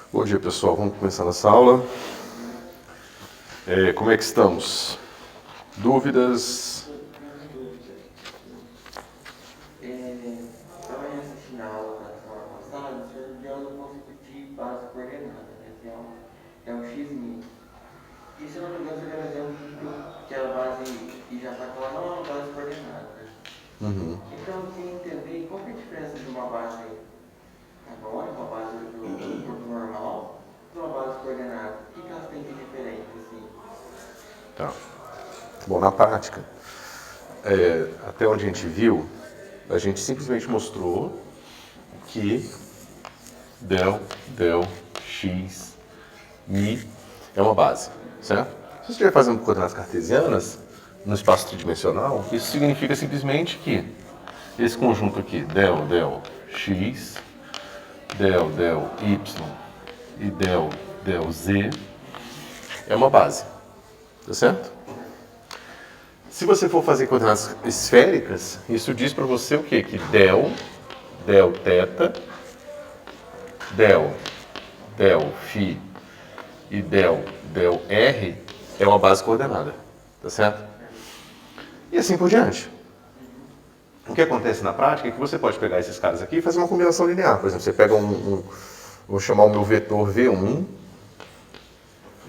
Bom dia, pessoal. Vamos começar nossa aula. Como é que estamos? Dúvidas? Estava assistindo a aula da semana passada, o senhor deu um conceito de base coordenada, né? Que é um x'. E se eu não me engano, você deu um exemplo que a base que já está lá não é uma base coordenada, né? Então eu queria entender qual que é a diferença de uma base harmônica, uma base do corpo normal, e uma base coordenada. O que elas têm de diferente, assim? Tá. Bom, na prática, até onde a gente viu, a gente simplesmente mostrou que del, x, mi é uma base, certo? Se você estiver fazendo coordenadas cartesianas no espaço tridimensional, isso significa simplesmente que esse conjunto aqui, del, x, del, y e del, z, é uma base, tá certo? Se você for fazer coordenadas esféricas, isso diz para você o quê? Que del θ, del φ e del r é uma base coordenada, tá certo? E assim por diante. O que acontece na prática é que você pode pegar esses caras aqui e fazer uma combinação linear. Por exemplo, você pega vou chamar o meu vetor V1, vou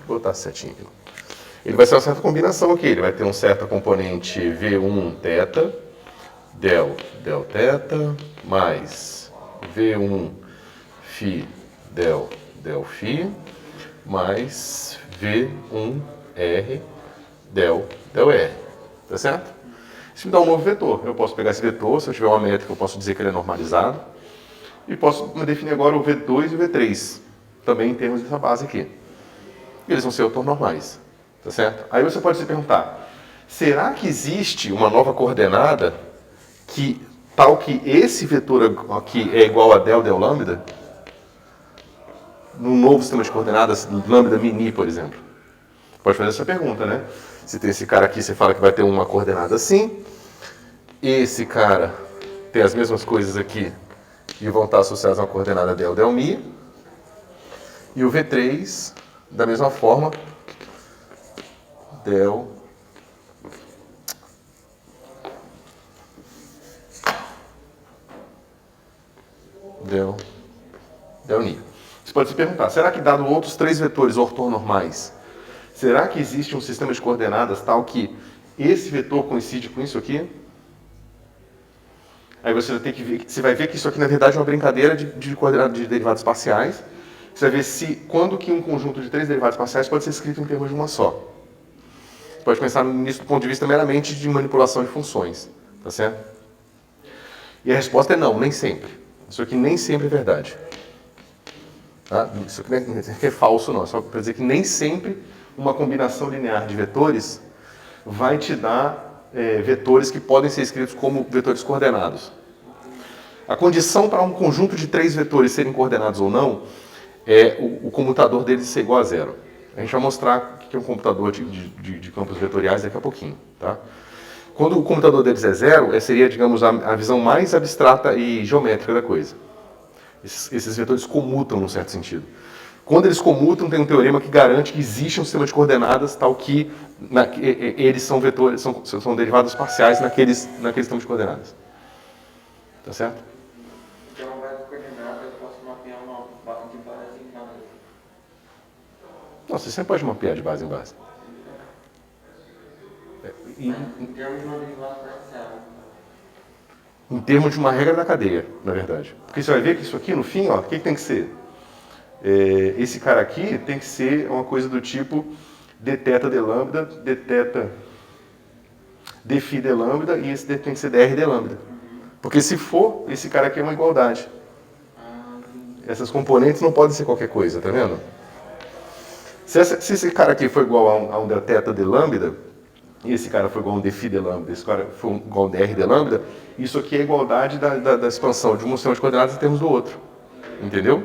botar setinho aqui. Ele vai ser uma certa combinação aqui. Ele vai ter um certo componente V1 θ, del θ, mais V1 φ, del φ, mais V1 R, del R. Tá certo? Isso me dá um novo vetor. Eu posso pegar esse vetor, se eu tiver uma métrica, eu posso dizer que ele é normalizado. E posso definir agora o V2 e o V3, também em termos dessa base aqui. E eles vão ser ortonormais. Tá certo? Aí você pode se perguntar, será que existe uma nova coordenada tal que esse vetor aqui é igual a del lambda? Num novo sistema de coordenadas, lambda mini, por exemplo. Pode fazer essa pergunta, né? Se tem esse cara aqui, você fala que vai ter uma coordenada assim. Esse cara tem as mesmas coisas aqui e vão estar associadas a uma coordenada del mi. E o V3, da mesma forma, del ni. Você pode se perguntar, será que dado outros três vetores ortonormais, será que existe um sistema de coordenadas tal que esse vetor coincide com isso aqui? Aí você vai ter que ver, você vai ver que isso aqui na verdade é uma brincadeira de coordenadas de derivadas parciais. Você vai ver quando que um conjunto de três derivadas parciais pode ser escrito em termos de uma só. Você pode pensar nisso do ponto de vista meramente de manipulação de funções, tá certo? E a resposta é não, nem sempre. Isso aqui nem sempre é verdade. Tá? Isso aqui não é falso não, é só para dizer que nem sempre uma combinação linear de vetores vai te dar vetores que podem ser escritos como vetores coordenados. A condição para um conjunto de três vetores serem coordenados ou não é o comutador deles ser igual a zero. A gente vai mostrar o que é um computador de campos vetoriais daqui a pouquinho. Tá? Quando o comutador deles é zero, seria, digamos, a visão mais abstrata e geométrica da coisa. Esses vetores comutam num certo sentido. Quando eles comutam, tem um teorema que garante que existe um sistema de coordenadas tal que eles são vetores, são derivadas parciais naquele sistema de coordenadas. Tá certo? Então, uma base coordenada, eu posso mapear uma base de base em base. Não, você sempre pode mapear de base em base. Em termos de uma derivada parcial. Em termos de uma regra da cadeia, na verdade. Porque você vai ver que isso aqui, no fim, ó, o que tem que ser? Esse cara aqui tem que ser uma coisa do tipo dθ de lambda, dθ d φ de lambda, e esse tem que ser dr de lambda. Porque se for, esse cara aqui é uma igualdade. Essas componentes não podem ser qualquer coisa, tá vendo? Se esse cara aqui for igual a um dθ de lambda, e esse cara for igual a um d φ de lambda, esse cara for igual a um dr de lambda, isso aqui é a igualdade da expansão de um sistema de coordenadas em termos do outro. Entendeu?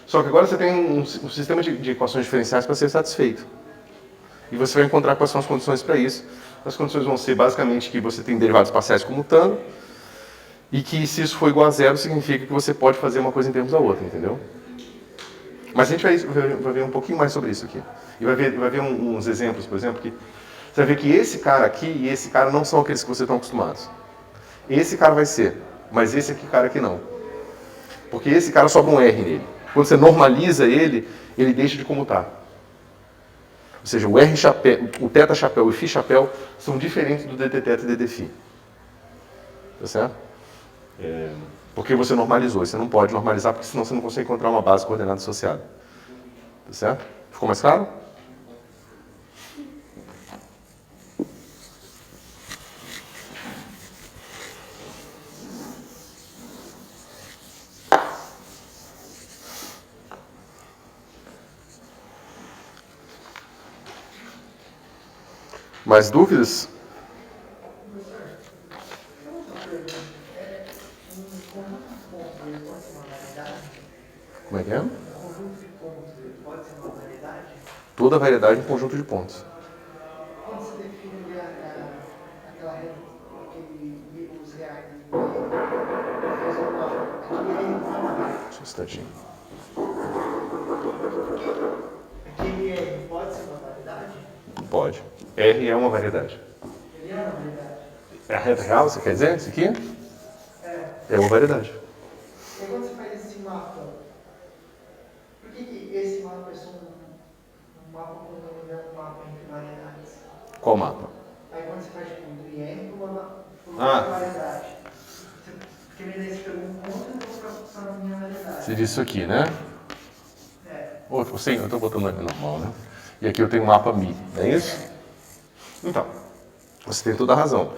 Só que agora você tem um sistema de equações diferenciais para ser satisfeito. E você vai encontrar quais são as condições para isso. As condições vão ser basicamente que você tem derivados parciais comutando, e que se isso for igual a zero, significa que você pode fazer uma coisa em termos da outra, entendeu? Mas a gente vai ver um pouquinho mais sobre isso aqui. E vai ver uns exemplos, por exemplo, que você vai ver que esse cara aqui e esse cara não são aqueles que vocês estão acostumados. Esse cara vai ser, mas esse aqui, cara aqui não. Porque esse cara sobra um R nele. Quando você normaliza ele, ele deixa de comutar. Ou seja, o R chapéu, o teta chapéu e o Φ chapéu são diferentes do DT teta e DT Φ. Tá certo? Porque você normalizou. Você não pode normalizar, porque senão você não consegue encontrar uma base coordenada associada. Tá certo? Ficou mais claro? Mais dúvidas? Como é que é? Toda variedade é um conjunto de pontos. Quando você define aquela rede, os reais, Só um instantinho. aquele R pode ser uma variedade? Pode. R é uma variedade. Ele é uma variedade. É a reta real, você quer dizer? Isso aqui? É uma variedade. E quando você faz esse mapa, por que esse mapa é só um mapa com um mapa entre variedades? Qual mapa? Aí quando você faz tipo, do IR para uma Ah. variedade. Porque daí você pegou um ponto e colocou para funcionar na minha variedade. Você diz isso aqui, né? Sim, eu estou botando aqui normal, né? E aqui eu tenho um mapa Mi, não é isso? Então, você tem toda a razão.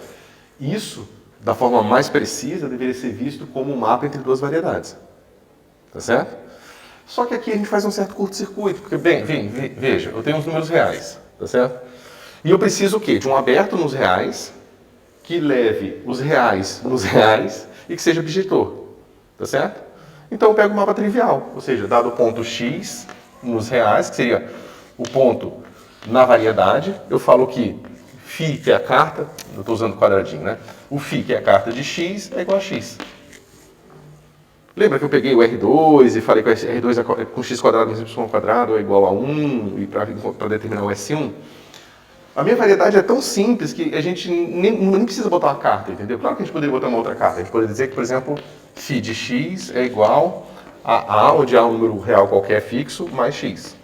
Isso, da forma mais precisa, deveria ser visto como um mapa entre duas variedades. Tá certo? Só que aqui a gente faz um certo curto-circuito, porque, veja, eu tenho os números reais, tá certo? E eu preciso o quê? De um aberto nos reais, que leve os reais nos reais e que seja bijetor, tá certo? Então eu pego o mapa trivial, ou seja, dado o ponto X nos reais, que seria o ponto na variedade, eu falo que Φ, que é a carta, eu estou usando quadradinho, né? O Φ, que é a carta de X, é igual a X. Lembra que eu peguei o R2 e falei que o R2 com x quadrado menos y quadrado é igual a 1 e para determinar o S1? A minha variedade é tão simples que a gente nem precisa botar uma carta, entendeu? Claro que a gente poderia botar uma outra carta. A gente poderia dizer que, por exemplo, Φ de x é igual a A, onde A é um número real qualquer fixo, mais x.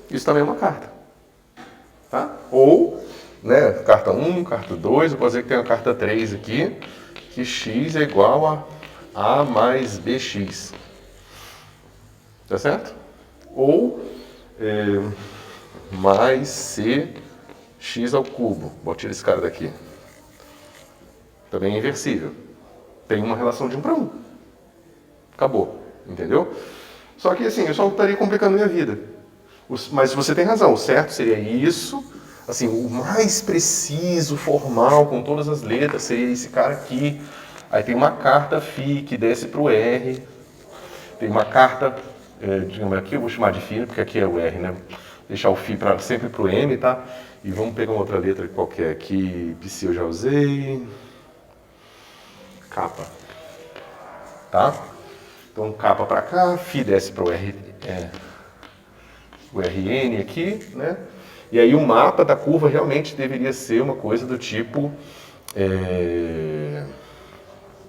Isso também é uma carta. Tá? Ou, né, carta 1, carta 2, eu posso dizer que tem uma carta 3 aqui, que x é igual a mais bx. Tá certo? Ou mais cx ao cubo. Vou tirar esse cara daqui. Também é inversível. Tem uma relação de 1 para 1. Acabou. Entendeu? Só que assim, eu só estaria complicando minha vida. Mas você tem razão. O certo seria isso. Assim, o mais preciso, formal, com todas as letras, seria esse cara aqui. Aí tem uma carta Φ que desce para o R. Tem uma carta, digamos aqui, eu vou chamar de Φ, porque aqui é o R, né? Deixar o Φ sempre para o M, tá? E vamos pegar uma outra letra qualquer aqui. Psi eu já usei. Capa. Tá? Então capa para cá, Φ desce para o R, o RN aqui, né? E aí o mapa da curva realmente deveria ser uma coisa do tipo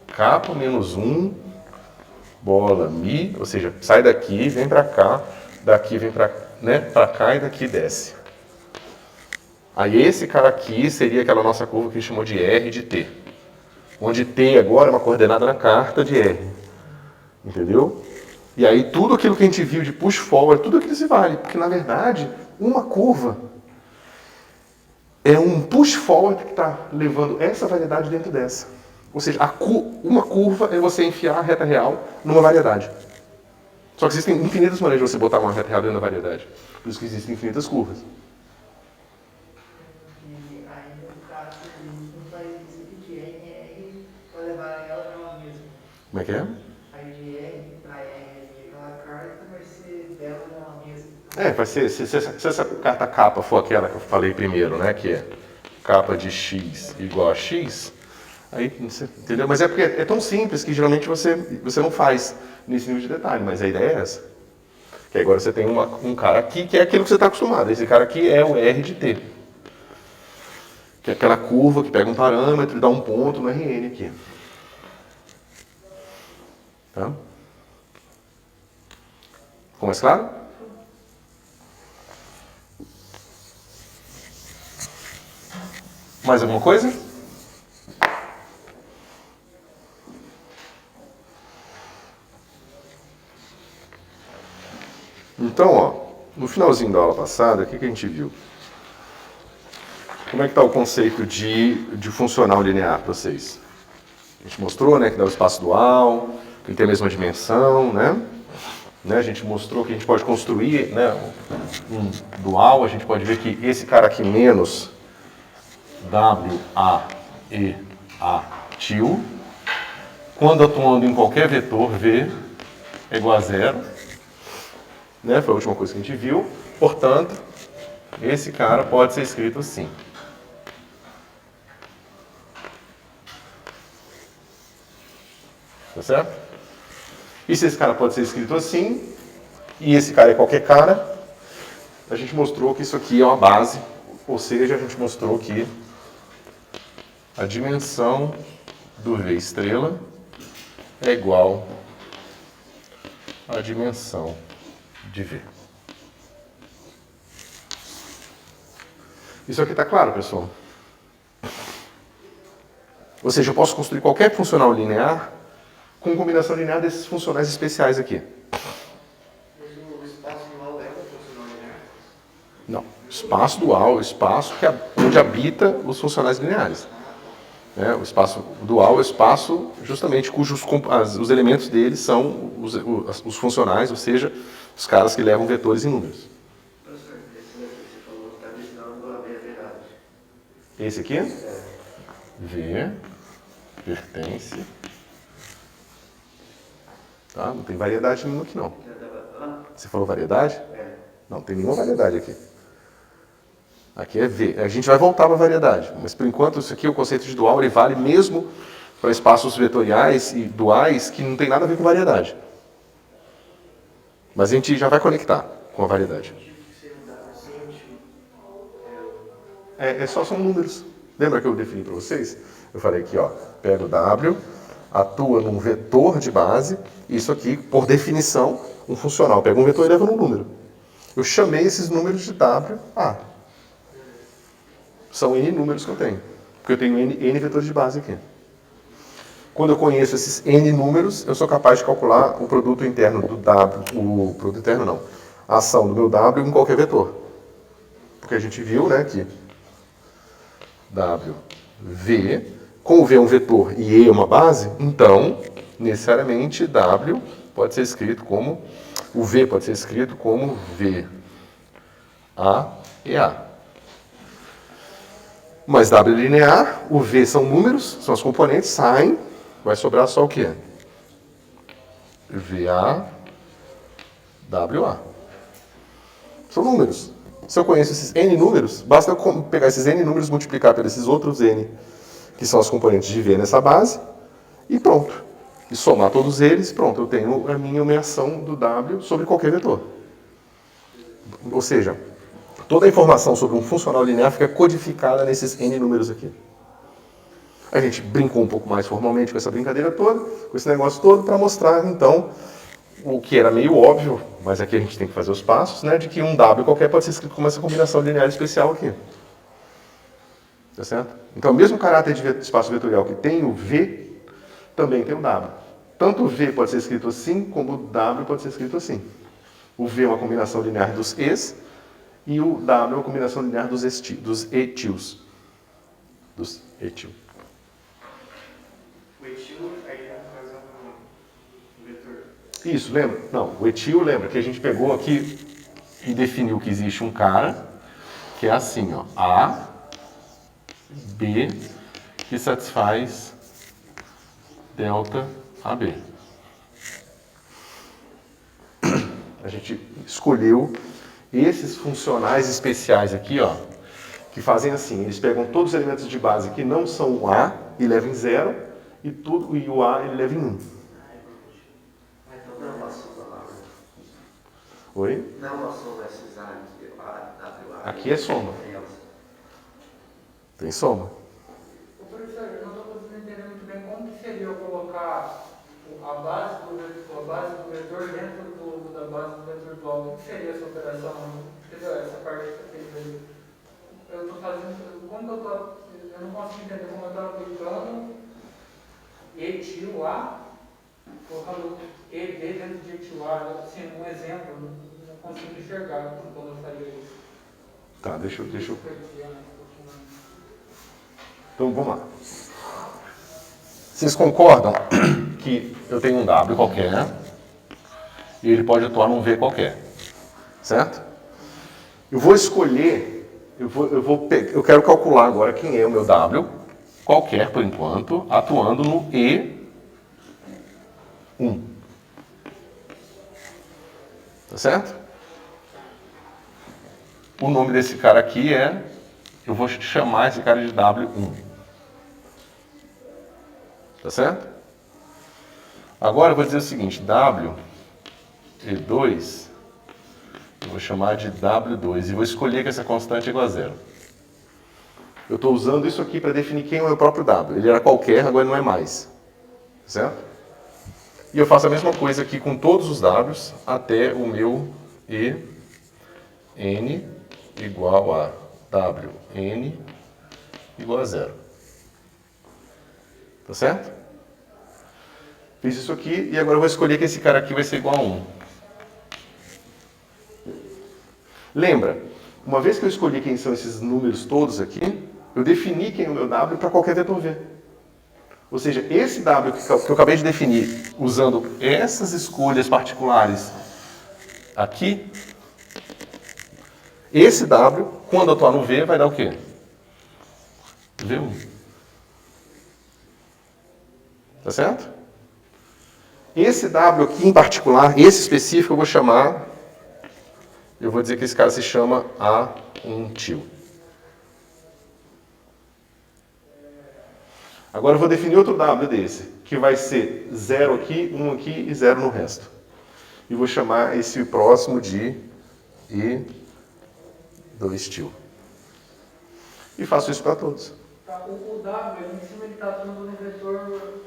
capa menos 1, bola, Mi, ou seja, sai daqui, vem para cá, daqui vem para, né, para cá e daqui desce. Aí esse cara aqui seria aquela nossa curva que a gente chamou de R de T. Onde T agora é uma coordenada na carta de R. Entendeu? E aí tudo aquilo que a gente viu de push forward, tudo aquilo se vale. Porque na verdade, uma curva é um push forward que está levando essa variedade dentro dessa. Ou seja, uma curva é você enfiar a reta real numa variedade. Só que existem infinitas maneiras de você botar uma reta real dentro da variedade. Por isso que existem infinitas curvas. E aí, no caso, não faz isso aqui de R em R para levar ela para ela mesma. Como é que é? Aí de R para R, aquela carta vai ser dela para ela mesma. Vai ser, se essa carta capa for aquela que eu falei primeiro, né? Que é capa de x igual a x, aí, entendeu? Mas é porque é tão simples que geralmente você não faz nesse nível de detalhe, mas a ideia é essa. Que agora você tem um cara aqui que é aquilo que você está acostumado. Esse cara aqui é o R de T. Que é aquela curva que pega um parâmetro e dá um ponto no Rn aqui. Tá? Ficou mais claro? Mais alguma coisa? Então, ó, no finalzinho da aula passada, o que a gente viu? Como é que está o conceito de funcional linear para vocês? A gente mostrou, né, que dá o espaço dual, que tem a mesma dimensão, né? A gente mostrou que a gente pode construir, né, um dual. A gente pode ver que esse cara aqui menos WAEA til, quando atuando em qualquer vetor V, é igual a zero. Né? Foi a última coisa que a gente viu. Portanto, esse cara pode ser escrito assim. Tá certo? E se esse cara pode ser escrito assim, e esse cara é qualquer cara, a gente mostrou que isso aqui é uma base, ou seja, a gente mostrou que a dimensão do V estrela é igual à dimensão de V. Isso aqui está claro, pessoal? Ou seja, eu posso construir qualquer funcional linear com combinação linear desses funcionais especiais aqui. Mas o espaço dual é um funcional linear? Não. Espaço dual é o espaço onde habita os funcionais lineares. O espaço dual é o espaço justamente cujos os elementos deles são os funcionais, ou seja, os caras que levam vetores em números. Professor, esse daqui você falou que está destinado a ver a verdade. Esse aqui? V pertence. Tá? Não tem variedade nenhuma aqui não. Você falou variedade? Não tem nenhuma variedade aqui. Aqui é V. A gente vai voltar para a variedade, mas por enquanto isso aqui, o conceito de dual, ele vale mesmo para espaços vetoriais e duais que não tem nada a ver com variedade. Mas a gente já vai conectar com a variedade. São números. Lembra que eu defini para vocês? Eu falei aqui, ó, pega o W, atua num vetor de base, isso aqui, por definição, um funcional. Pega um vetor e leva num número. Eu chamei esses números de WA. São N números que eu tenho. Porque eu tenho N vetores de base aqui. Quando eu conheço esses N números, eu sou capaz de calcular o produto interno do W, o produto interno não, a ação do meu W em qualquer vetor. Porque a gente viu, né, que W, V, como V é um vetor e E é uma base, então, necessariamente, W pode ser escrito como, o V pode ser escrito como V, A e A. Mas W é linear, o V são números, são as componentes, saem, vai sobrar só o quê? VA, WA. São números. Se eu conheço esses N números, basta eu pegar esses N números e multiplicar por esses outros N, que são as componentes de V nessa base, e pronto. E somar todos eles, pronto, eu tenho a minha nomeação do W sobre qualquer vetor. Ou seja, toda a informação sobre um funcional linear fica codificada nesses N números aqui. A gente brincou um pouco mais formalmente com essa brincadeira toda, com esse negócio todo, para mostrar, então, o que era meio óbvio, mas aqui a gente tem que fazer os passos, né, de que um W qualquer pode ser escrito como essa combinação linear especial aqui. Tá certo? Então, o mesmo caráter de espaço vetorial que tem o V, também tem o W. Tanto o V pode ser escrito assim, como o W pode ser escrito assim. O V é uma combinação linear dos E's, e o W é uma combinação linear dos etils. Dos etil. O etil aí é um vetor. Isso, lembra? Não, o etil, lembra que a gente pegou aqui e definiu que existe um cara que é assim, ó, A, B, que satisfaz delta AB. A gente escolheu esses funcionais especiais aqui, ó, que fazem assim, eles pegam todos os elementos de base que não são o A e levam em 0, e o A ele leva em 1. Oi? Não a soma esses A aqui, A, Aqui é soma. Tem soma. Ô, professor, eu não estou conseguindo entender muito bem como que seria eu colocar a base do vetor dentro da base do vetor dual. O que seria essa operação? Entendeu? Essa parte que você fez aí. Eu estou fazendo. Como que eu estou. Eu não consigo entender como eu estou aplicando etil A, colocando EB dentro de etil A. Assim, um exemplo, eu não consigo enxergar quando eu faria isso. Tá, deixa eu. Então vamos lá. Vocês concordam que eu tenho um W qualquer e ele pode atuar num V qualquer, certo? Eu vou escolher, eu quero calcular agora quem é o meu W qualquer por enquanto, atuando no E1. Tá certo? O nome desse cara aqui eu vou chamar esse cara de W1. Tá certo? Agora eu vou dizer o seguinte, W2, eu vou chamar de W2 e vou escolher que essa constante é igual a zero. Eu estou usando isso aqui para definir quem é o meu próprio W. Ele era qualquer, agora não é mais. Certo? E eu faço a mesma coisa aqui com todos os Ws até o meu EN igual a WN igual a zero. Tá certo? Fiz isso aqui e agora eu vou escolher que esse cara aqui vai ser igual a 1. Lembra, uma vez que eu escolhi quem são esses números todos aqui, eu defini quem é o meu W para qualquer vetor V. Ou seja, esse W que eu acabei de definir usando essas escolhas particulares aqui, esse W, quando atuar no V, vai dar o quê? V1. Tá certo? Esse W aqui em particular, esse específico, eu vou dizer que esse cara se chama A1 til. Agora eu vou definir outro W desse, que vai ser 0 aqui, 1 aqui e 0 no resto. E vou chamar esse próximo de E2 til. E faço isso para todos. Tá, o W, ali em cima, ele está atuando no vetor que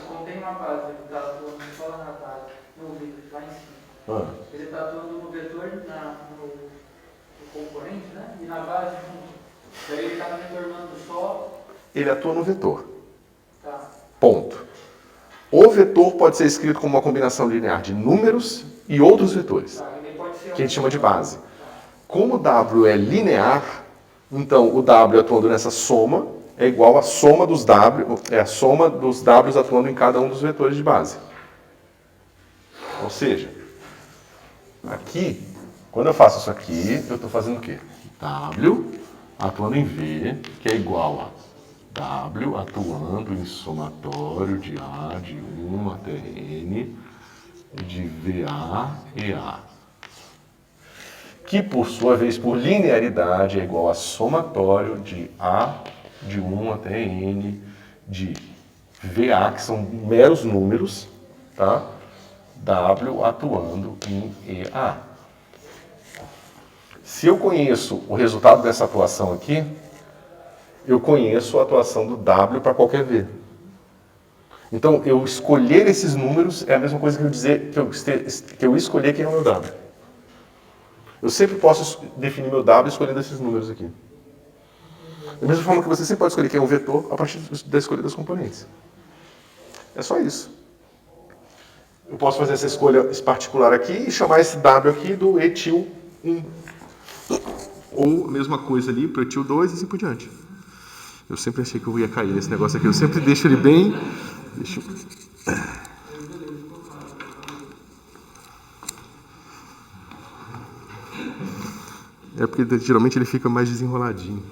contém uma base, ele está atuando só na base, no lá em cima. Ele está atuando no vetor, no componente, né? E na base junto. Daí ele está retornando só. Ele atua no vetor. Tá. Ponto. O vetor pode ser escrito como uma combinação linear de números e outros vetores, Tá, ele pode ser que a gente chama de base. Como o W é linear, então o W atuando nessa soma é igual à soma dos W, é a soma dos Ws atuando em cada um dos vetores de base. Ou seja, aqui, quando eu faço isso aqui, eu estou fazendo o quê? W atuando em V, que é igual a W atuando em somatório de A de 1 até N de VA e A. Que, por sua vez, por linearidade, é igual a somatório de A de 1 até N de VA, que são meros números, tá? W atuando em EA. Se eu conheço o resultado dessa atuação aqui, eu conheço a atuação do W para qualquer V. Então, eu escolher esses números é a mesma coisa que eu dizer que eu escolher quem é o meu W. Eu sempre posso definir meu W escolhendo esses números aqui. Da mesma forma que você sempre pode escolher quem é um vetor a partir da escolha das componentes. É só isso. Eu posso fazer essa escolha particular aqui e chamar esse W aqui do etil 1. Ou a mesma coisa ali para o etil 2 e assim por diante. Eu sempre achei que eu ia cair nesse negócio aqui. Eu sempre deixo ele bem... É porque geralmente ele fica mais desenroladinho.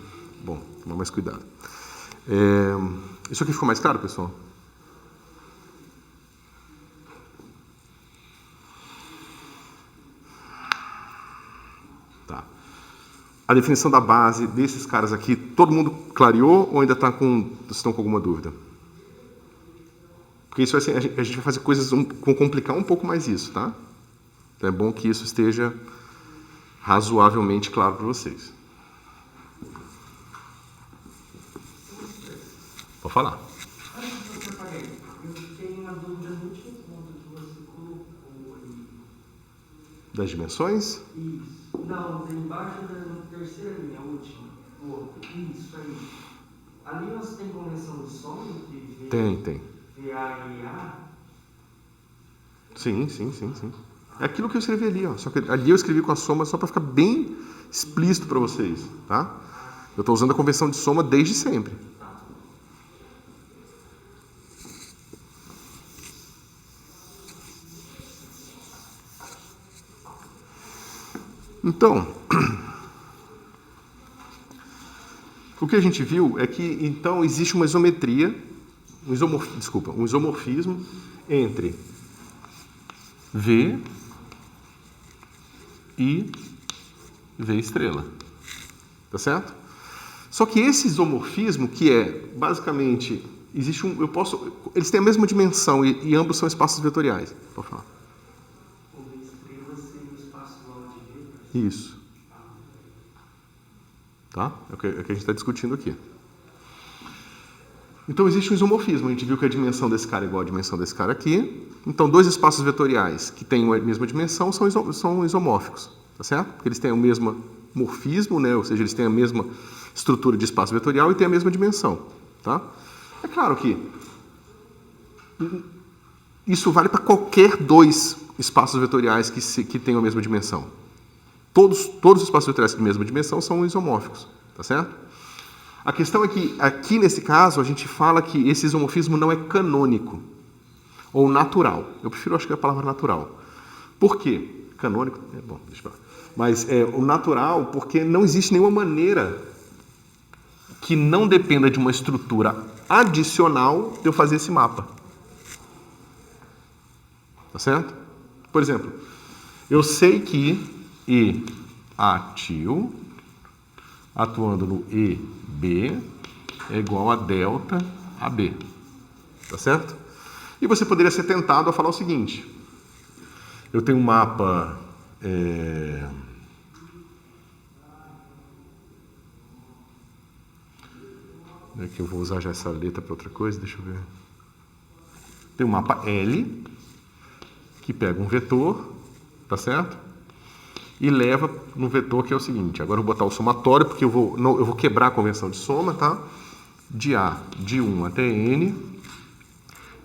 Bom, tomar mais cuidado. Isso aqui ficou mais claro, pessoal? Tá. A definição da base desses caras aqui, todo mundo clareou ou ainda estão com alguma dúvida? Porque isso vai ser, a gente vai fazer coisas com complicar um pouco mais isso, tá? Então é bom que isso esteja razoavelmente claro para vocês. Pode falar. Antes de você falar, eu fiquei uma dúvida no último ponto que você colocou ali. Das dimensões? Isso. Não, embaixo da terceira linha, a última. O outro. Isso aí. Ali você tem convenção de soma entre Tem. VA e A? Sim. É aquilo que eu escrevi ali, ó. Só que ali eu escrevi com a soma só para ficar bem explícito para vocês, tá? Eu estou usando a convenção de soma desde sempre. Então, o que a gente viu é que então existe uma isometria, um isomorfismo entre V e V estrela. Tá certo? Só que esse isomorfismo, que é basicamente eles têm a mesma dimensão e ambos são espaços vetoriais. Pode falar. O V estrela seria o espaço igual de V? Isso. Tá? É o que a gente está discutindo aqui. Então existe um isomorfismo. A gente viu que a dimensão desse cara é igual à dimensão desse cara aqui. Então, dois espaços vetoriais que têm a mesma dimensão são isomórficos. Tá certo? Porque eles têm o mesmo morfismo, né? Ou seja, eles têm a mesma estrutura de espaço vetorial e têm a mesma dimensão. Tá? É claro que isso vale para qualquer dois espaços vetoriais que tenham a mesma dimensão. Todos os espaços vetoriais com a mesma dimensão são isomórficos, tá certo? A questão é que, aqui nesse caso, a gente fala que esse isomorfismo não é canônico ou natural. Eu prefiro, acho que a palavra natural. Por quê? Canônico, bom, deixa eu falar. Mas o natural, porque não existe nenhuma maneira que não dependa de uma estrutura adicional de eu fazer esse mapa. Tá certo? Por exemplo, eu sei que EAtil atuando no EB é igual a delta AB. Tá certo? E você poderia ser tentado a falar o seguinte. Eu tenho um mapa... É que eu vou usar já essa letra para outra coisa, deixa eu ver. Tem um mapa L, que pega um vetor, tá certo? E leva no vetor que é o seguinte. Agora eu vou botar o somatório, porque eu vou quebrar a convenção de soma, tá? De A, de 1 até N.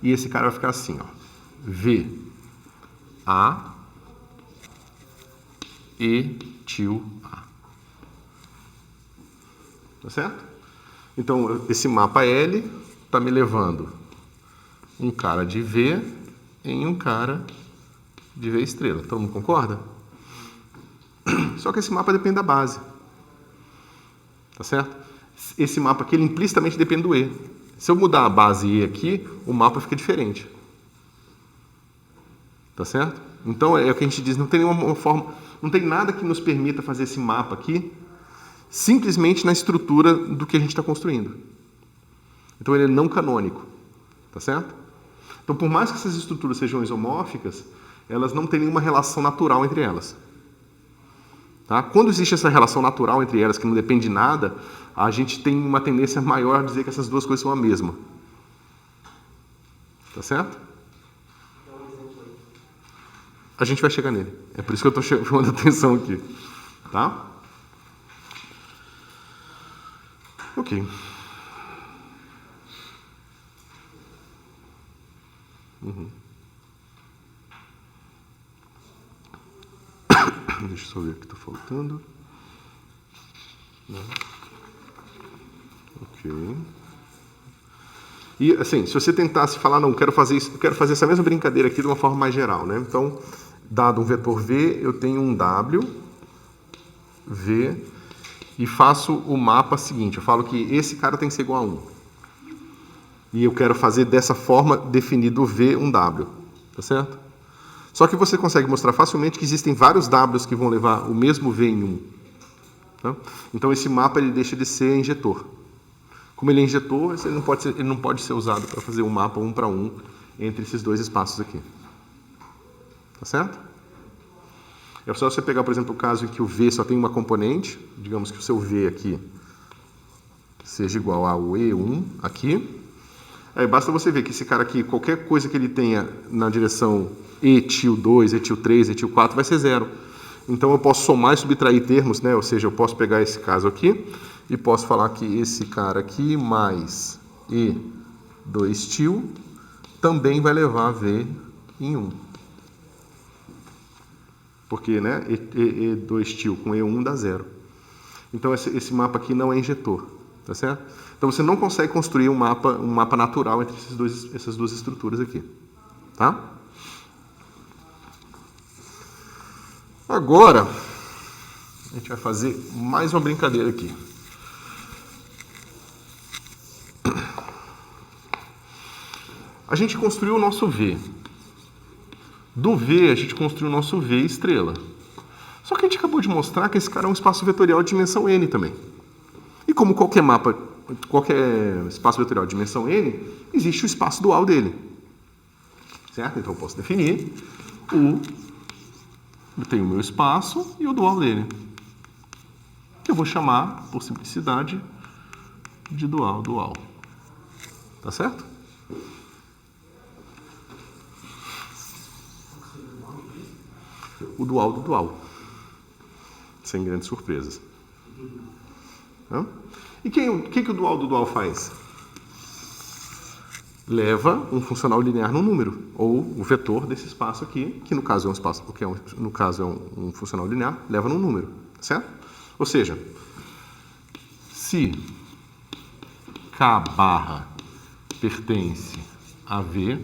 E esse cara vai ficar assim, ó. V, A, E, til A. Tá certo? Então, esse mapa L está me levando um cara de V em um cara de V estrela. Todo mundo concorda? Só que esse mapa depende da base. Tá certo? Esse mapa aqui, ele implicitamente depende do E. Se eu mudar a base E aqui, o mapa fica diferente. Tá certo? Então, é o que a gente diz, não tem nenhuma forma, não tem nada que nos permita fazer esse mapa aqui simplesmente na estrutura do que a gente está construindo. Então, ele é não canônico. Tá certo? Então, por mais que essas estruturas sejam isomórficas, elas não têm nenhuma relação natural entre elas. Tá? Quando existe essa relação natural entre elas, que não depende de nada, a gente tem uma tendência maior a dizer que essas duas coisas são a mesma. Tá certo? A gente vai chegar nele. É por isso que eu estou chamando a atenção aqui. Tá? Ok. Deixa eu só ver o que está faltando. Não. Ok. E, assim, se você tentasse falar, não, quero fazer isso, quero fazer essa mesma brincadeira aqui de uma forma mais geral, né? Então, dado um vetor V, eu tenho um W, V, e faço o mapa seguinte. Eu falo que esse cara tem que ser igual a 1. E eu quero fazer dessa forma, definir do V um W. Tá certo? Só que você consegue mostrar facilmente que existem vários Ws que vão levar o mesmo V em 1. Tá? Então, esse mapa ele deixa de ser injetor. Como ele é injetor, ele não pode ser usado para fazer um mapa 1 para 1 entre esses dois espaços aqui. Tá certo? É só você pegar, por exemplo, o caso em que o V só tem uma componente, digamos que o seu V aqui seja igual ao E1 aqui. Aí basta você ver que esse cara aqui, qualquer coisa que ele tenha na direção etil2, etil3, etil4 vai ser 0. Então eu posso somar e subtrair termos, né? Ou seja, eu posso pegar esse caso aqui e posso falar que esse cara aqui mais E2til também vai levar V em 1. Porque, né, E2til com E1 dá 0. Então esse mapa aqui não é injetor, tá certo? Então você não consegue construir um mapa natural entre essas duas estruturas aqui, tá? Agora, a gente vai fazer mais uma brincadeira aqui. A gente construiu o nosso V. Do V, a gente construiu o nosso V estrela. Só que a gente acabou de mostrar que esse cara é um espaço vetorial de dimensão n também. E como qualquer espaço vetorial de dimensão n, existe o espaço dual dele. Certo? Então eu posso definir eu tenho o meu espaço e o dual dele. Que eu vou chamar, por simplicidade, de dual. Tá certo? O dual do dual. Sem grandes surpresas. E o que o dual do dual faz? Leva um funcional linear no número, ou o vetor desse espaço aqui, que no caso é um espaço, porque no caso é um funcional linear, leva num número, certo? Ou seja, se K barra pertence a V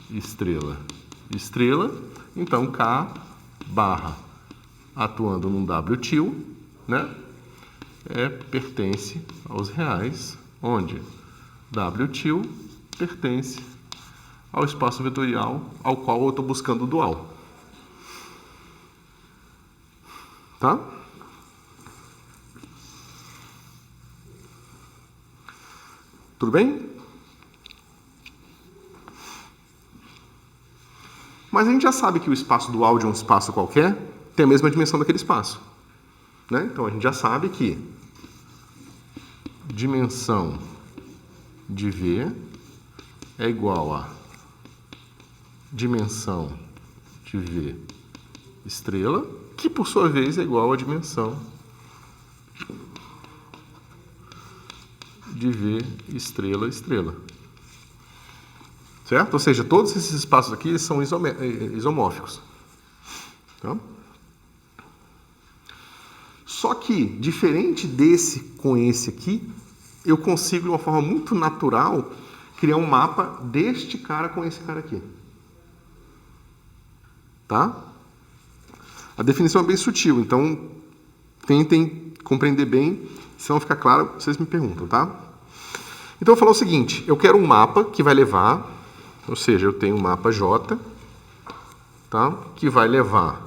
estrela, então K barra atuando num W-til, né, pertence aos reais, onde W-til pertence ao espaço vetorial ao qual eu estou buscando o dual. Tá? Tudo bem? Mas a gente já sabe que o espaço dual de um espaço qualquer tem a mesma dimensão daquele espaço. Né? Então a gente já sabe que dimensão de V é igual a dimensão de V estrela, que por sua vez é igual a dimensão de V estrela. Certo? Ou seja, todos esses espaços aqui são isomórficos. Tá? Só que, diferente desse com esse aqui, eu consigo, de uma forma muito natural, criar um mapa deste cara com esse cara aqui. Tá? A definição é bem sutil, então tentem compreender bem. Se não ficar claro, vocês me perguntam, tá? Então eu vou falar o seguinte, eu quero um mapa que vai levar, ou seja, eu tenho um mapa J, tá? Que vai levar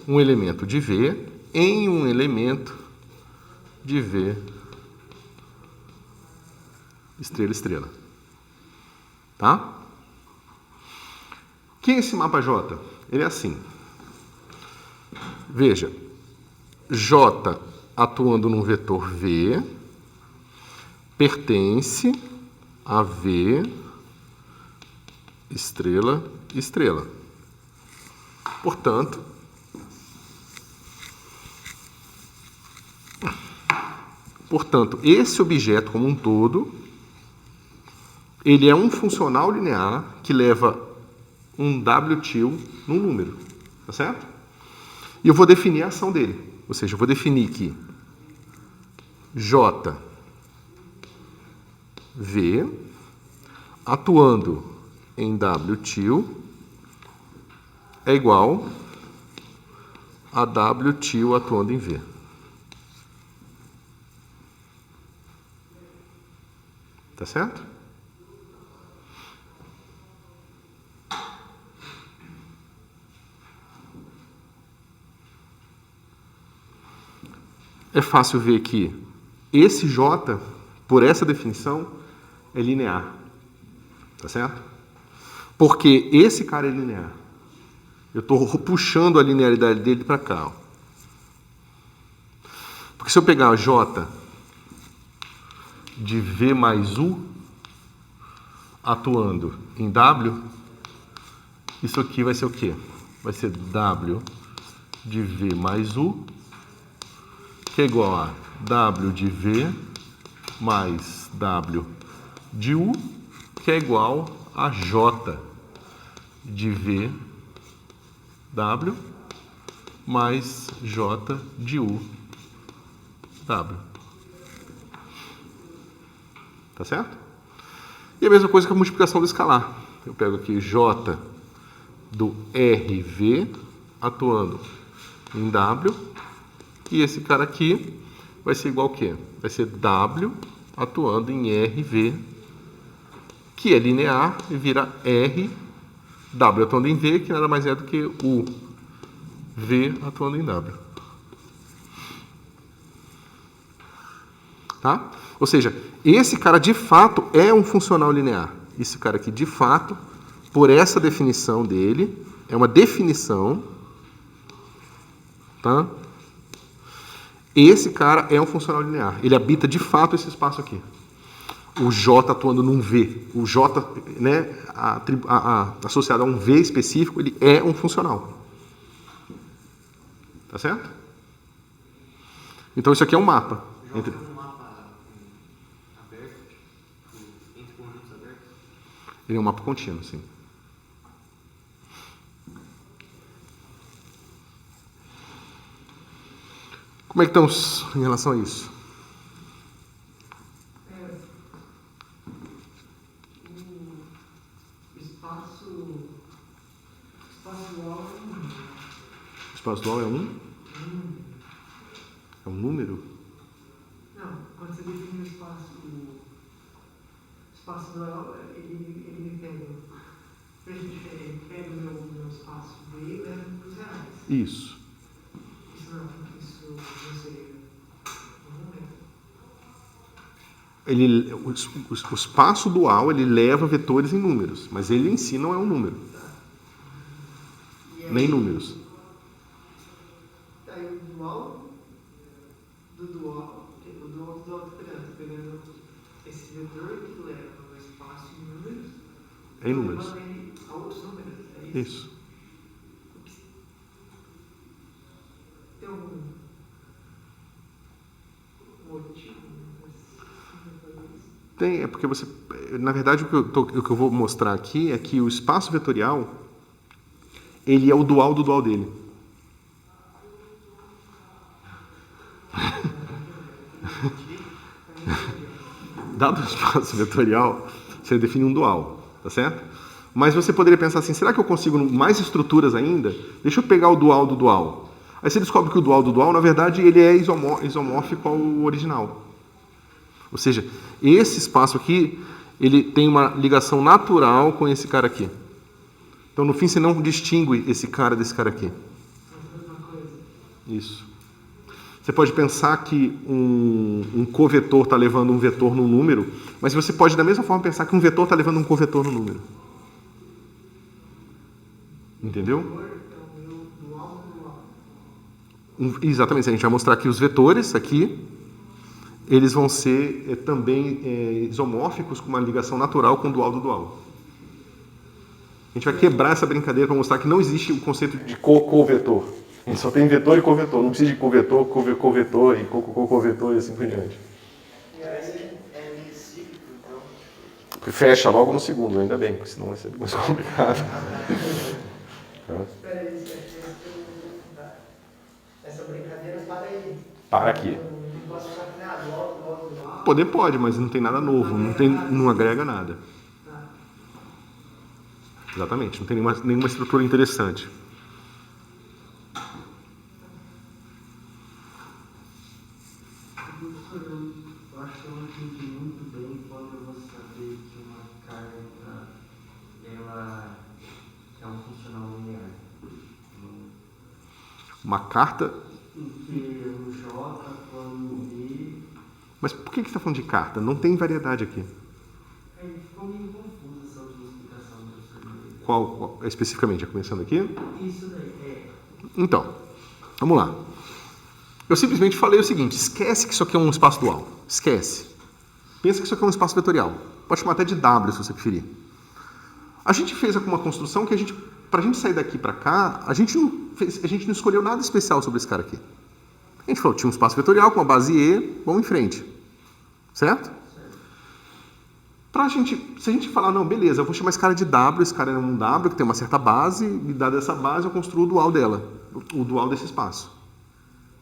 um elemento de V em um elemento de V estrela. Tá? Quem é esse mapa J? Ele é assim. Veja, J atuando num vetor V pertence a V estrela. Portanto, esse objeto como um todo, ele é um funcional linear que leva um W-til num número, tá certo? E eu vou definir a ação dele, ou seja, eu vou definir que J V atuando em W-til é igual a W-til atuando em V. Tá certo? É fácil ver que esse J, por essa definição, é linear. Tá certo? Porque esse cara é linear. Eu estou puxando a linearidade dele para cá. Ó. Porque se eu pegar a J de V mais U atuando em W, isso aqui vai ser o quê? Vai ser W de V mais U, que é igual a W de V mais W de U, que é igual a J de V W mais J de U W. Tá certo? E a mesma coisa com a multiplicação do escalar. Eu pego aqui J do RV atuando em W, e esse cara aqui vai ser igual ao quê? Vai ser W atuando em RV, que é linear, e vira R, W atuando em V, que nada mais é do que o V atuando em W. Tá? Ou seja, esse cara de fato é um funcional linear. Esse cara aqui de fato, por essa definição dele, é uma definição, tá? Esse cara é um funcional linear. Ele habita de fato esse espaço aqui. O J atuando num V, o J, né, associado a um V específico, ele é um funcional. Tá certo? Então isso aqui é um mapa. Entre... um mapa aberto, entre conjuntos abertos? Ele é um mapa contínuo, sim. Como é que estamos em relação a isso? O espaço dual é um. É um número? Não, quando você define o espaço dual, ele pega o meu espaço V e leva para os reais. Isso. Isso não seria um número. O espaço dual ele leva vetores em números, mas ele em si não é um número. Nem números. Aí o dual do dual está pegando esse vetor que leva o espaço em números. Em números. Levando ele a outros números. É isso? Isso. Tem algum motivo? Tem, é porque você... Na verdade, o que eu vou mostrar aqui é que o espaço vetorial ele é o dual do dual dele. Dado o espaço vetorial, você define um dual, tá certo? Mas você poderia pensar assim, será que eu consigo mais estruturas ainda? Deixa eu pegar o dual do dual. Aí você descobre que o dual do dual, na verdade, ele é isomórfico ao original. Ou seja, esse espaço aqui, ele tem uma ligação natural com esse cara aqui. Então, no fim, você não distingue esse cara desse cara aqui. Isso. Você pode pensar que um covetor está levando um vetor no número, mas você pode, da mesma forma, pensar que um vetor está levando um covetor no número. Entendeu? Exatamente. A gente vai mostrar que os vetores aqui, eles vão ser também isomórficos com uma ligação natural com o dual do dual. A gente vai quebrar essa brincadeira para mostrar que não existe o conceito de covetor. A gente só tem vetor e covetor. Não precisa de covetor, covetor e covetor e assim por diante. E aí é meio cíclico, então. Fecha logo no segundo, ainda bem, porque senão vai ser mais complicado. Espera aí, essa brincadeira para aí. Para aqui. Não posso achar que nada, logo. Poder pode, mas não tem nada novo, não agrega nada. Exatamente, não tem nenhuma estrutura interessante. Eu acho que eu não entendi muito bem quando eu vou saber que uma carga ela é um funcional linear. Uma carta... Em que o J, quando V... Mas por que você está falando de carta? Não tem variedade aqui. Ficou meio confusa essa última explicação que eu Qual especificamente? Já começando aqui? Isso daí, Então, vamos lá. Eu simplesmente falei o seguinte, esquece que isso aqui é um espaço dual. Esquece. Pensa que isso aqui é um espaço vetorial. Pode chamar até de W, se você preferir. A gente fez uma construção que para a gente sair daqui para cá, a gente não escolheu nada especial sobre esse cara aqui. A gente falou, tinha um espaço vetorial com uma base E, vamos em frente. Certo? Se a gente falar, não, beleza, eu vou chamar esse cara de W, esse cara é um W que tem uma certa base, e dada essa base eu construo o dual dela, o dual desse espaço.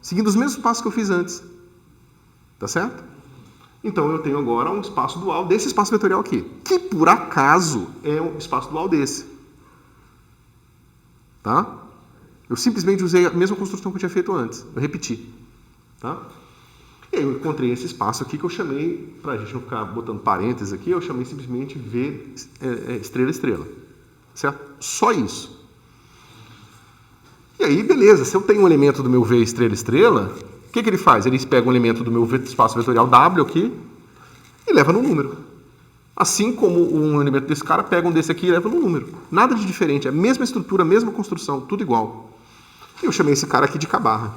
Seguindo os mesmos passos que eu fiz antes. Tá certo? Então eu tenho agora um espaço dual desse espaço vetorial aqui, que por acaso é um espaço dual desse. Tá? Eu simplesmente usei a mesma construção que eu tinha feito antes, eu repeti. Tá? E aí eu encontrei esse espaço aqui que eu chamei, para a gente não ficar botando parênteses aqui, eu chamei simplesmente V estrela estrela. Certo? Só isso. E aí, beleza, se eu tenho um elemento do meu V estrela estrela, o que ele faz? Ele pega um elemento do meu espaço vetorial W aqui e leva no número. Assim como um elemento desse cara pega um desse aqui e leva no número. Nada de diferente, é a mesma estrutura, a mesma construção, tudo igual. Eu chamei esse cara aqui de K-barra.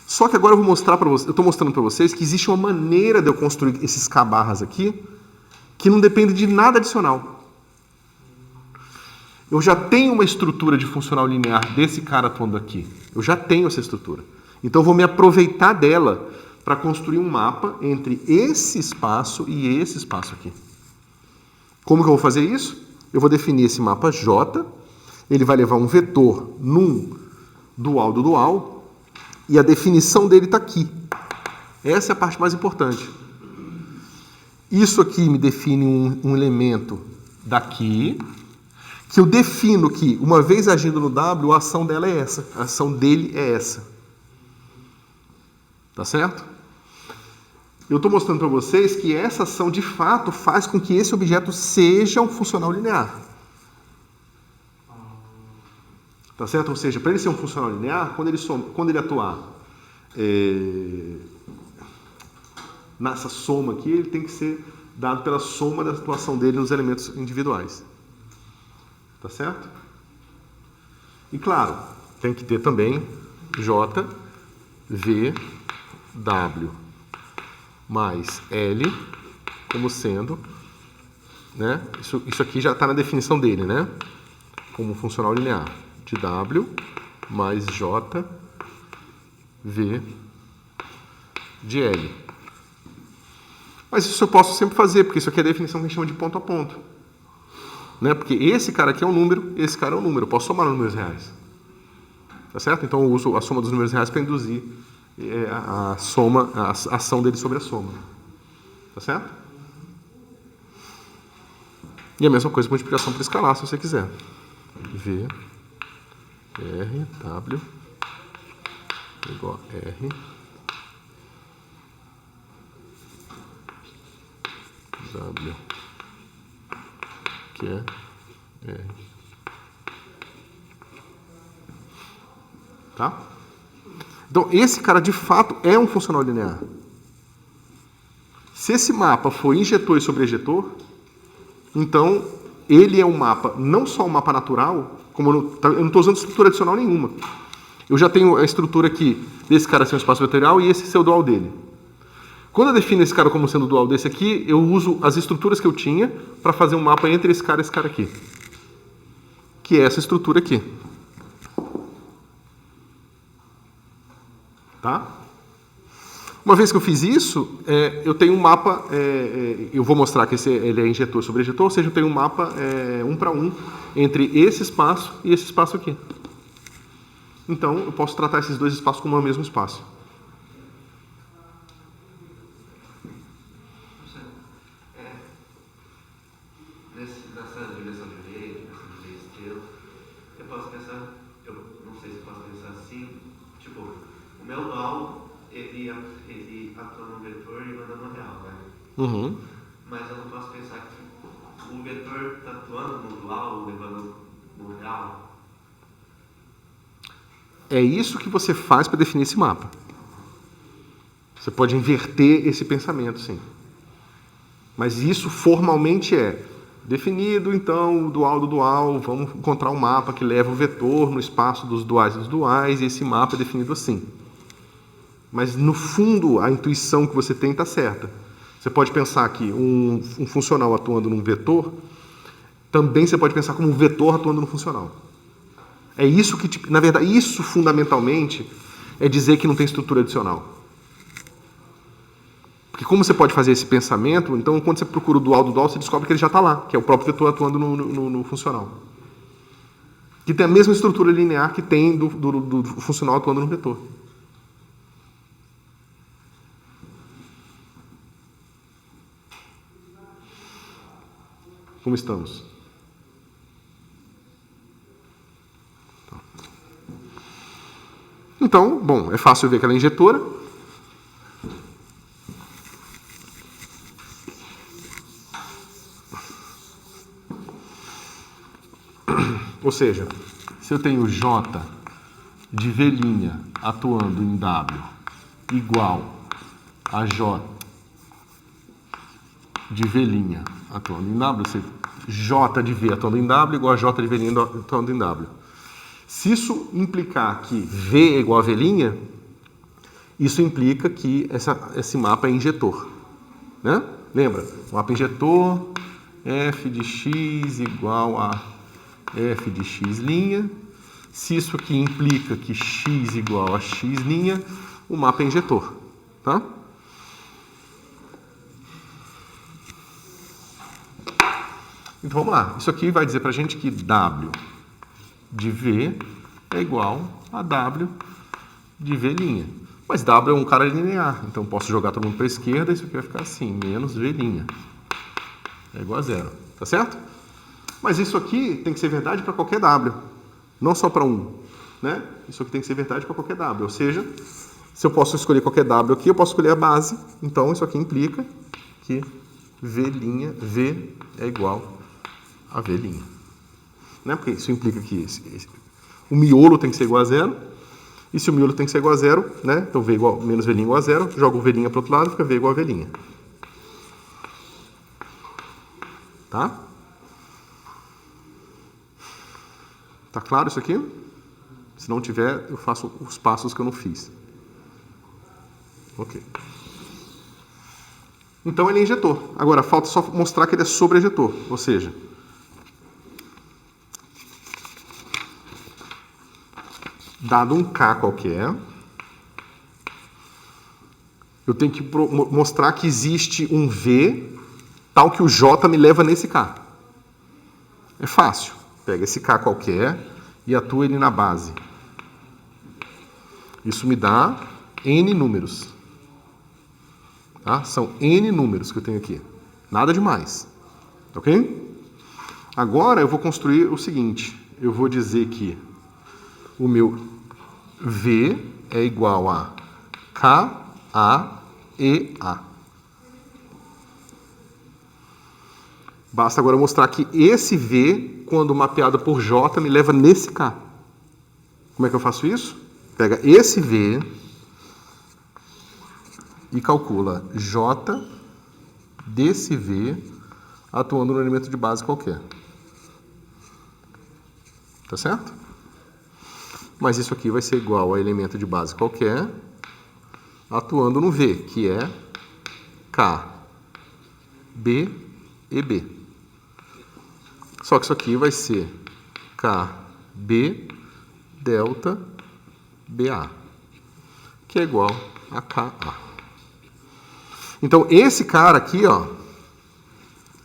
Só que agora eu vou mostrar para vocês, eu estou mostrando para vocês que existe uma maneira de eu construir esses K-barras aqui que não depende de nada adicional. Eu já tenho uma estrutura de funcional linear desse cara todo aqui. Eu já tenho essa estrutura. Então eu vou me aproveitar dela para construir um mapa entre esse espaço e esse espaço aqui. Como que eu vou fazer isso? Eu vou definir esse mapa J, ele vai levar um vetor num dual do dual, e a definição dele está aqui. Essa é a parte mais importante. Isso aqui me define um elemento daqui, que eu defino que, uma vez agindo no W, a ação dela é essa. A ação dele é essa. Tá certo? Eu estou mostrando para vocês que essa ação, de fato, faz com que esse objeto seja um funcional linear. Tá certo? Ou seja, para ele ser um funcional linear, quando ele atuar nessa soma aqui, ele tem que ser dado pela soma da atuação dele nos elementos individuais. Tá certo? E claro, tem que ter também J, V, W mais L como sendo, né? Isso aqui já está na definição dele, né? Como funcional linear de W mais J, V de L. Mas isso eu posso sempre fazer, porque isso aqui é a definição que a gente chama de ponto a ponto. Né? Porque esse cara aqui é um número, esse cara é um número. Eu posso somar os números reais. Tá certo? Então eu uso a soma dos números reais para induzir a ação dele sobre a soma. Tá certo? E a mesma coisa com multiplicação por escalar, se você quiser. V, R, W, igual a R, W, que é R. Tá? Então, esse cara, de fato, é um funcional linear. Se esse mapa for injetor e sobrejetor, então, ele é um mapa, não só um mapa natural, como eu não estou usando estrutura adicional nenhuma. Eu já tenho a estrutura aqui desse cara ser um espaço vetorial e esse ser o dual dele. Quando eu defino esse cara como sendo dual desse aqui, eu uso as estruturas que eu tinha para fazer um mapa entre esse cara e esse cara aqui. Que é essa estrutura aqui. Tá? Uma vez que eu fiz isso, eu tenho um mapa, eu vou mostrar que ele é injetor sobre ejetor, ou seja, eu tenho um mapa 1 para 1 entre esse espaço e esse espaço aqui. Então, eu posso tratar esses dois espaços como o mesmo espaço. Nessa direção de V, nessa direção estrela, eu posso pensar, eu não sei se eu posso pensar assim, tipo, o meu dual, ele atua no vetor e manda no real, né? Uhum. Mas eu não posso pensar que o vetor está atuando no dual, levando no real. É isso que você faz para definir esse mapa. Você pode inverter esse pensamento, sim. Mas isso formalmente Definido, então, o dual do dual, vamos encontrar um mapa que leva o vetor no espaço dos duais, e esse mapa é definido assim. Mas, no fundo, a intuição que você tem está certa. Você pode pensar que um funcional atuando num vetor, também você pode pensar como um vetor atuando no funcional. É isso que, na verdade, isso fundamentalmente é dizer que não tem estrutura adicional. Porque como você pode fazer esse pensamento, então quando você procura o dual do dual, você descobre que ele já está lá, que é o próprio vetor atuando no funcional. Que tem a mesma estrutura linear que tem do funcional atuando no vetor. Como estamos? Então, bom, é fácil ver que ela é injetora. Ou seja, se eu tenho J de V' atuando em W igual a J de V' atuando em W, ou seja, J de V atuando em W igual a J de V' atuando em W. Se isso implicar que V é igual a V', isso implica que esse mapa é injetor. Né? Lembra? O mapa injetor, f de x igual a f de x'. Se isso aqui implica que x igual a x', o mapa é injetor. Tá? Então vamos lá. Isso aqui vai dizer para a gente que W de V é igual a W de V'. Mas W é um cara linear, então posso jogar todo mundo para a esquerda e isso aqui vai ficar assim, menos V' é igual a zero. Tá certo? Mas isso aqui tem que ser verdade para qualquer W, não só para um. Né? Isso aqui tem que ser verdade para qualquer W. Ou seja, se eu posso escolher qualquer W aqui, eu posso escolher a base. Então isso aqui implica que V é igual a V'. Né? Porque isso implica que o miolo tem que ser igual a zero. E se o miolo tem que ser igual a zero, né? Então V igual, menos V' igual a zero, jogo o V' para o outro lado, fica V igual a V'. Tá? Tá claro isso aqui? Se não tiver, eu faço os passos que eu não fiz. Ok. Então ele é injetor. Agora, falta só mostrar que ele é sobre-ejetor. Ou seja, dado um K qualquer, eu tenho que mostrar que existe um V tal que o J me leva nesse K. É fácil. Pega esse K qualquer e atua ele na base. Isso me dá N números. Tá? São N números que eu tenho aqui. Nada demais. Ok? Agora eu vou construir o seguinte. Eu vou dizer que o meu V é igual a KAEA. Basta agora mostrar que esse V, quando mapeado por J, me leva nesse K. Como é que eu faço isso? Pega esse V e calcula J desse V atuando no elemento de base qualquer. Tá certo? Mas isso aqui vai ser igual a elemento de base qualquer atuando no V, que é K, B e B. Só que isso aqui vai ser KB delta BA, que é igual a KA. Então, esse cara aqui, ó,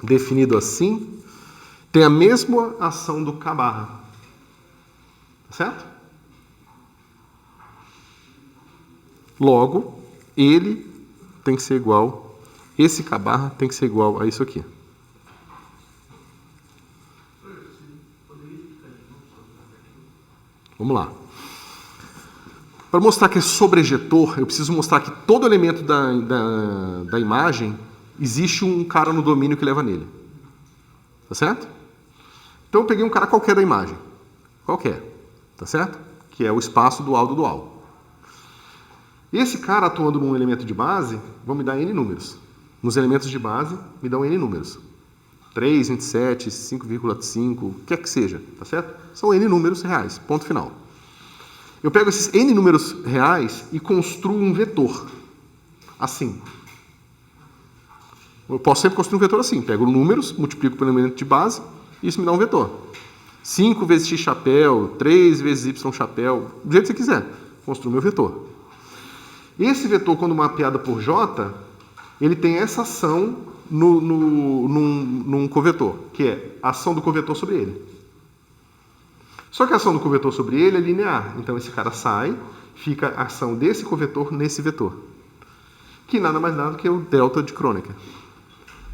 definido assim, tem a mesma ação do K barra. Certo? Logo, ele tem que ser igual, esse K barra tem que ser igual a isso aqui. Vamos lá. Para mostrar que é sobre-ejetor, eu preciso mostrar que todo elemento da imagem existe um cara no domínio que leva nele. Tá certo? Então eu peguei um cara qualquer da imagem. Qualquer. Tá certo? Que é o espaço dual do dual. Esse cara atuando num elemento de base, vão me dar N números. Nos elementos de base, me dão N números. 3, 27, 5,5, o que é que seja, tá certo? São N números reais, ponto final. Eu pego esses N números reais e construo um vetor, assim. Eu posso sempre construir um vetor assim, pego números, multiplico pelo elemento de base, e isso me dá um vetor. 5 vezes x chapéu, 3 vezes y chapéu, do jeito que você quiser, construo meu vetor. Esse vetor, quando mapeado por J, ele tem essa ação num covetor, que é a ação do covetor sobre ele. Só que a ação do covetor sobre ele é linear, então esse cara sai, fica a ação desse covetor nesse vetor, que nada mais nada que o delta de Kronecker,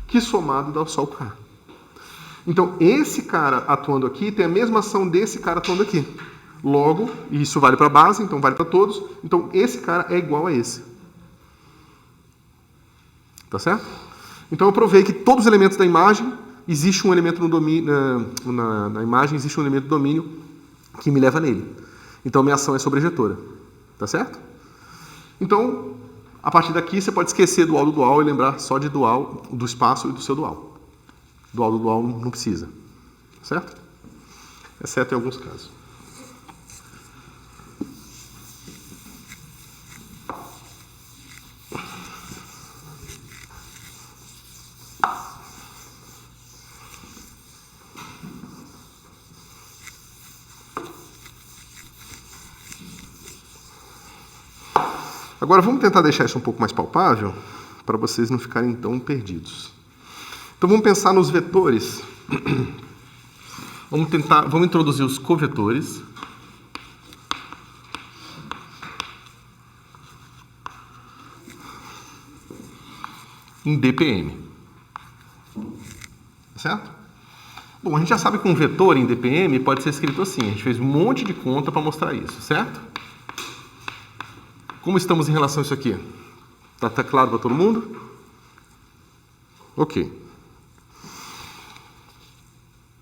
que somado dá só o K. Então, esse cara atuando aqui tem a mesma ação desse cara atuando aqui. Logo, isso vale para a base, então vale para todos. Então, esse cara é igual a esse. Tá certo? Então, eu provei que todos os elementos da imagem, existe um elemento no domínio, na imagem, existe um elemento do domínio que me leva nele. Então, minha ação é sobrejetora. Tá certo? Então, a partir daqui, você pode esquecer dual do dual e lembrar só de dual do espaço e do seu dual. Dual do dual não precisa. Certo? Exceto em alguns casos. Agora vamos tentar deixar isso um pouco mais palpável para vocês não ficarem tão perdidos. Então vamos pensar nos vetores. Vamos introduzir os covetores. Em DPM. Certo? Bom, a gente já sabe que um vetor em DPM pode ser escrito assim. A gente fez um monte de conta para mostrar isso, certo? Como estamos em relação a isso aqui? Tá claro para todo mundo? Ok.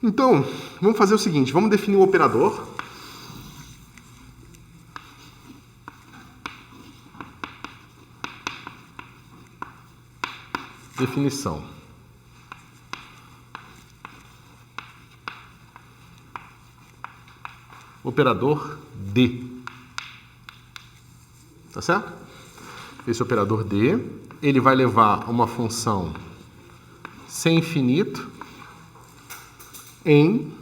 Então, vamos fazer o seguinte. Vamos definir o operador. Definição. Operador D. Tá certo? Esse operador D, ele vai levar uma função sem infinito em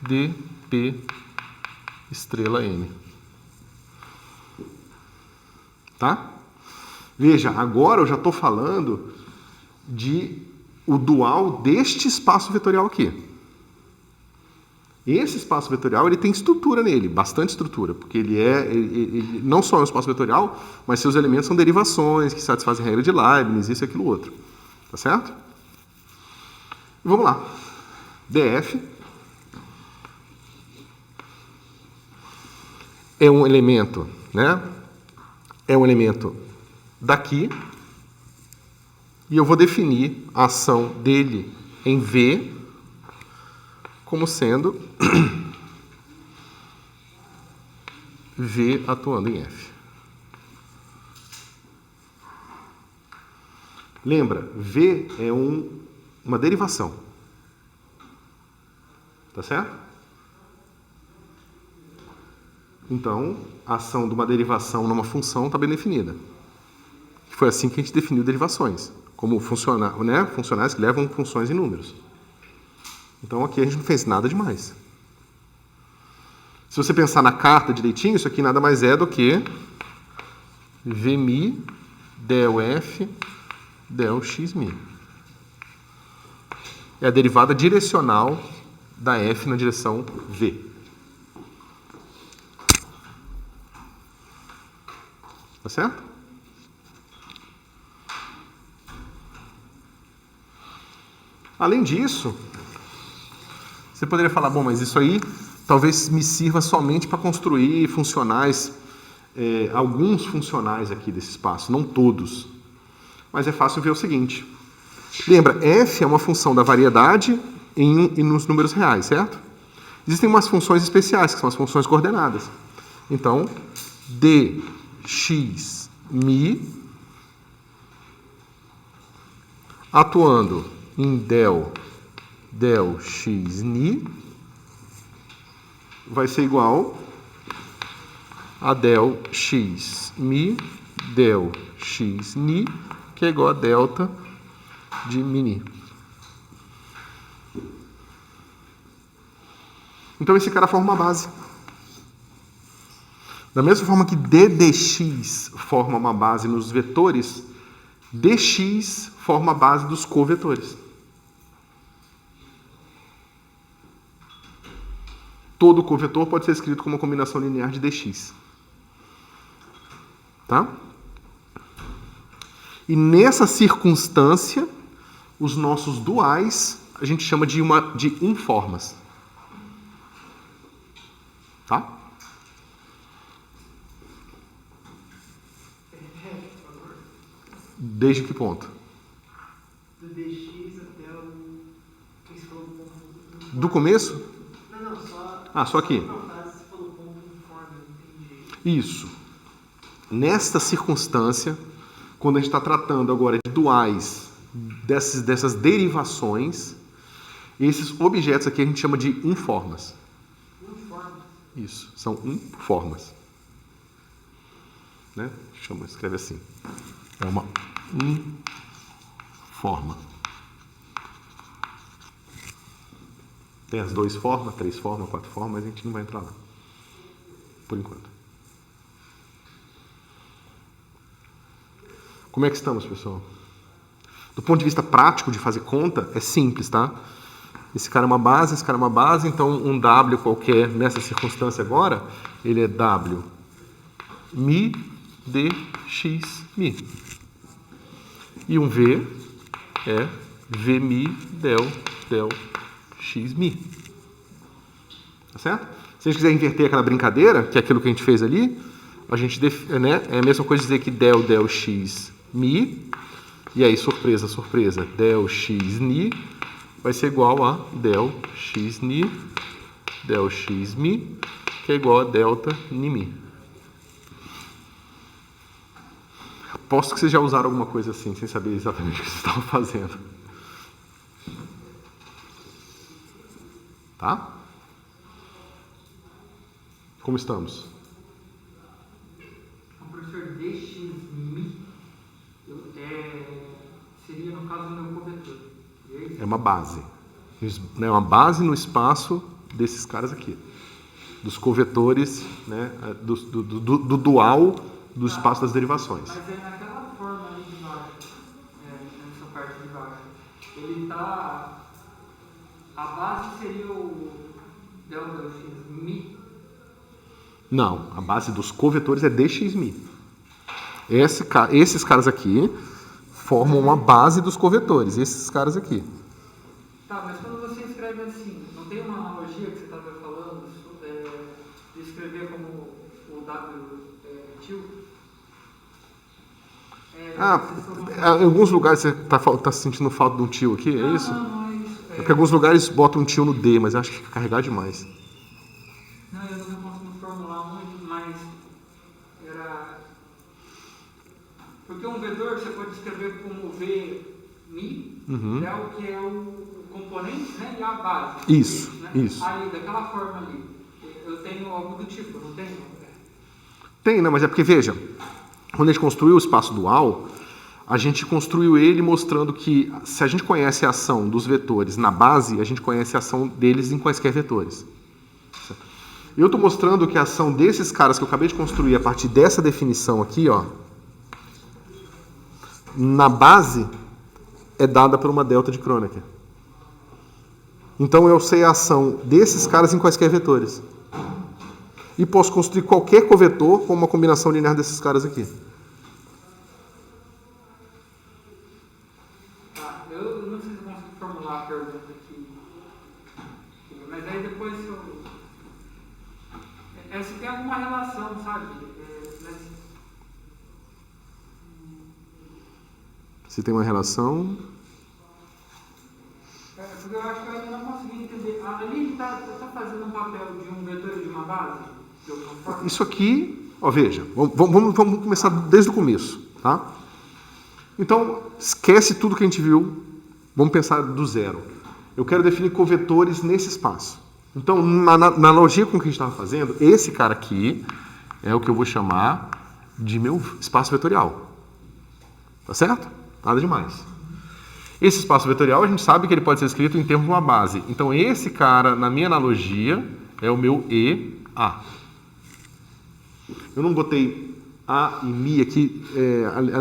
dp estrela m. Tá? Veja, agora eu já estou falando de o dual deste espaço vetorial aqui. Esse espaço vetorial ele tem estrutura nele, bastante estrutura, porque ele não só é um espaço vetorial, mas seus elementos são derivações que satisfazem a regra de Leibniz, isso e aquilo outro. Tá certo? Vamos lá. DF é um elemento, né? É um elemento daqui, e eu vou definir a ação dele em V como sendo V atuando em F. Lembra, V é uma derivação. Tá certo? Então, a ação de uma derivação numa função está bem definida. Foi assim que a gente definiu derivações, como funcionais que levam funções em números. Então, aqui a gente não fez nada demais. Se você pensar na carta direitinho, isso aqui nada mais é do que Vmi del F del Xmi. É a derivada direcional da F na direção V. Tá certo? Além disso, você poderia falar, bom, mas isso aí talvez me sirva somente para construir funcionais, alguns funcionais aqui desse espaço, não todos. Mas é fácil ver o seguinte. Lembra, f é uma função da variedade e nos números reais, certo? Existem umas funções especiais, que são as funções coordenadas. Então, d, x, mi atuando em del x ni vai ser igual a del x mi del x ni, que é igual a delta de mini. Então esse cara forma uma base. Da mesma forma que ddx forma uma base nos vetores, dx forma a base dos covetores. Todo covetor pode ser escrito como uma combinação linear de dx. Tá? E nessa circunstância, os nossos duais a gente chama de informas. Tá? Desde que ponto? Do dx até o... que você falou ponto... Do começo? Não, só... Só aqui. Não, você falou ponto uniforme, entendi. Isso. Nesta circunstância, quando a gente está tratando agora de duais dessas derivações, esses objetos aqui a gente chama de informas. Uniforme. Isso, são informas. Né? Escreve assim. É uma informa. Tem as 2 formas, 3 formas, 4 formas, mas a gente não vai entrar lá. Por enquanto. Como é que estamos, pessoal? Do ponto de vista prático de fazer conta, é simples, tá? Esse cara é uma base, esse cara é uma base, então um W qualquer nessa circunstância agora, ele é W mi dx mi. E um V é V mi del x mi. Tá certo? Se a gente quiser inverter aquela brincadeira, que é aquilo que a gente fez ali, a gente é a mesma coisa dizer que del x mi, e aí, surpresa, surpresa, del x ni vai ser igual a del x ni, del x mi, que é igual a delta ni mi. Aposto que vocês já usaram alguma coisa assim, sem saber exatamente o que vocês estavam fazendo. Tá? Como estamos? O professor dx mi seria, no caso, o meu covetor. É uma base. É uma base no espaço desses caras aqui. Dos covetores, né? do dual do espaço das derivações. Mas é naquela forma ali de baixo, nessa parte de baixo, ele está... A base seria o delta x mi? Não, a base dos covetores é dx mi. Esses caras aqui formam uma base dos covetores, esses caras aqui. Tá, mas quando você escreve assim, não tem uma analogia que você estava falando de escrever como o W til? Em alguns lugares você está sentindo falta de um tio aqui, é isso? Não é isso. É porque alguns lugares botam um tio no D, mas eu acho que fica carregado demais. Não, eu não consigo formular muito, mas era... Porque um vetor você pode escrever como V mi, del, que é o componente, né, e a base. Isso, né? isso. Aí, daquela forma ali, eu tenho algo do tipo, não tenho? Tem, não, mas é porque, veja, quando a gente construiu o espaço dual, a gente construiu ele mostrando que se a gente conhece a ação dos vetores na base, a gente conhece a ação deles em quaisquer vetores. Eu estou mostrando que a ação desses caras que eu acabei de construir a partir dessa definição aqui, ó, na base é dada por uma delta de Kronecker. Então eu sei a ação desses caras em quaisquer vetores. E posso construir qualquer covetor com uma combinação linear desses caras aqui. Tá, eu não sei se eu consigo formular a pergunta aqui. Mas aí depois se tem alguma relação, sabe? Se tem uma relação... Porque eu acho que eu ainda não consegui entender. Ali está fazendo um papel de um vetor e de uma base? De alguma forma? Isso aqui, ó, veja, vamos começar desde o começo, tá? Então, esquece tudo que a gente viu. Vamos pensar do zero. Eu quero definir covetores nesse espaço. Então, na analogia com o que a gente estava fazendo, esse cara aqui é o que eu vou chamar de meu espaço vetorial. Tá certo? Nada demais. Esse espaço vetorial, a gente sabe que ele pode ser escrito em termos de uma base. Então, esse cara, na minha analogia, é o meu EA. Eu não botei A e Mi aqui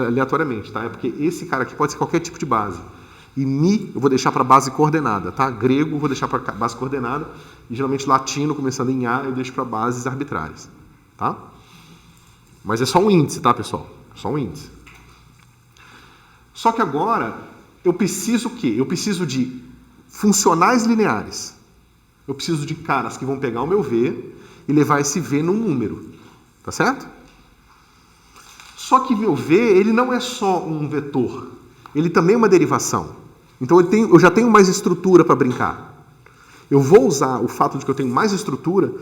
aleatoriamente, tá? É porque esse cara aqui pode ser qualquer tipo de base. E Mi eu vou deixar para base coordenada, tá? Grego eu vou deixar para base coordenada. E geralmente latino, começando em A, eu deixo para bases arbitrárias, tá? Mas é só um índice, tá, pessoal? Só um índice. Só que agora, eu preciso o quê? Eu preciso de funcionais lineares. Eu preciso de caras que vão pegar o meu V e levar esse V num número. Tá certo? Só que meu V, ele não é só um vetor. Ele também é uma derivação. Então eu já tenho mais estrutura para brincar. Eu vou usar o fato de que eu tenho mais estrutura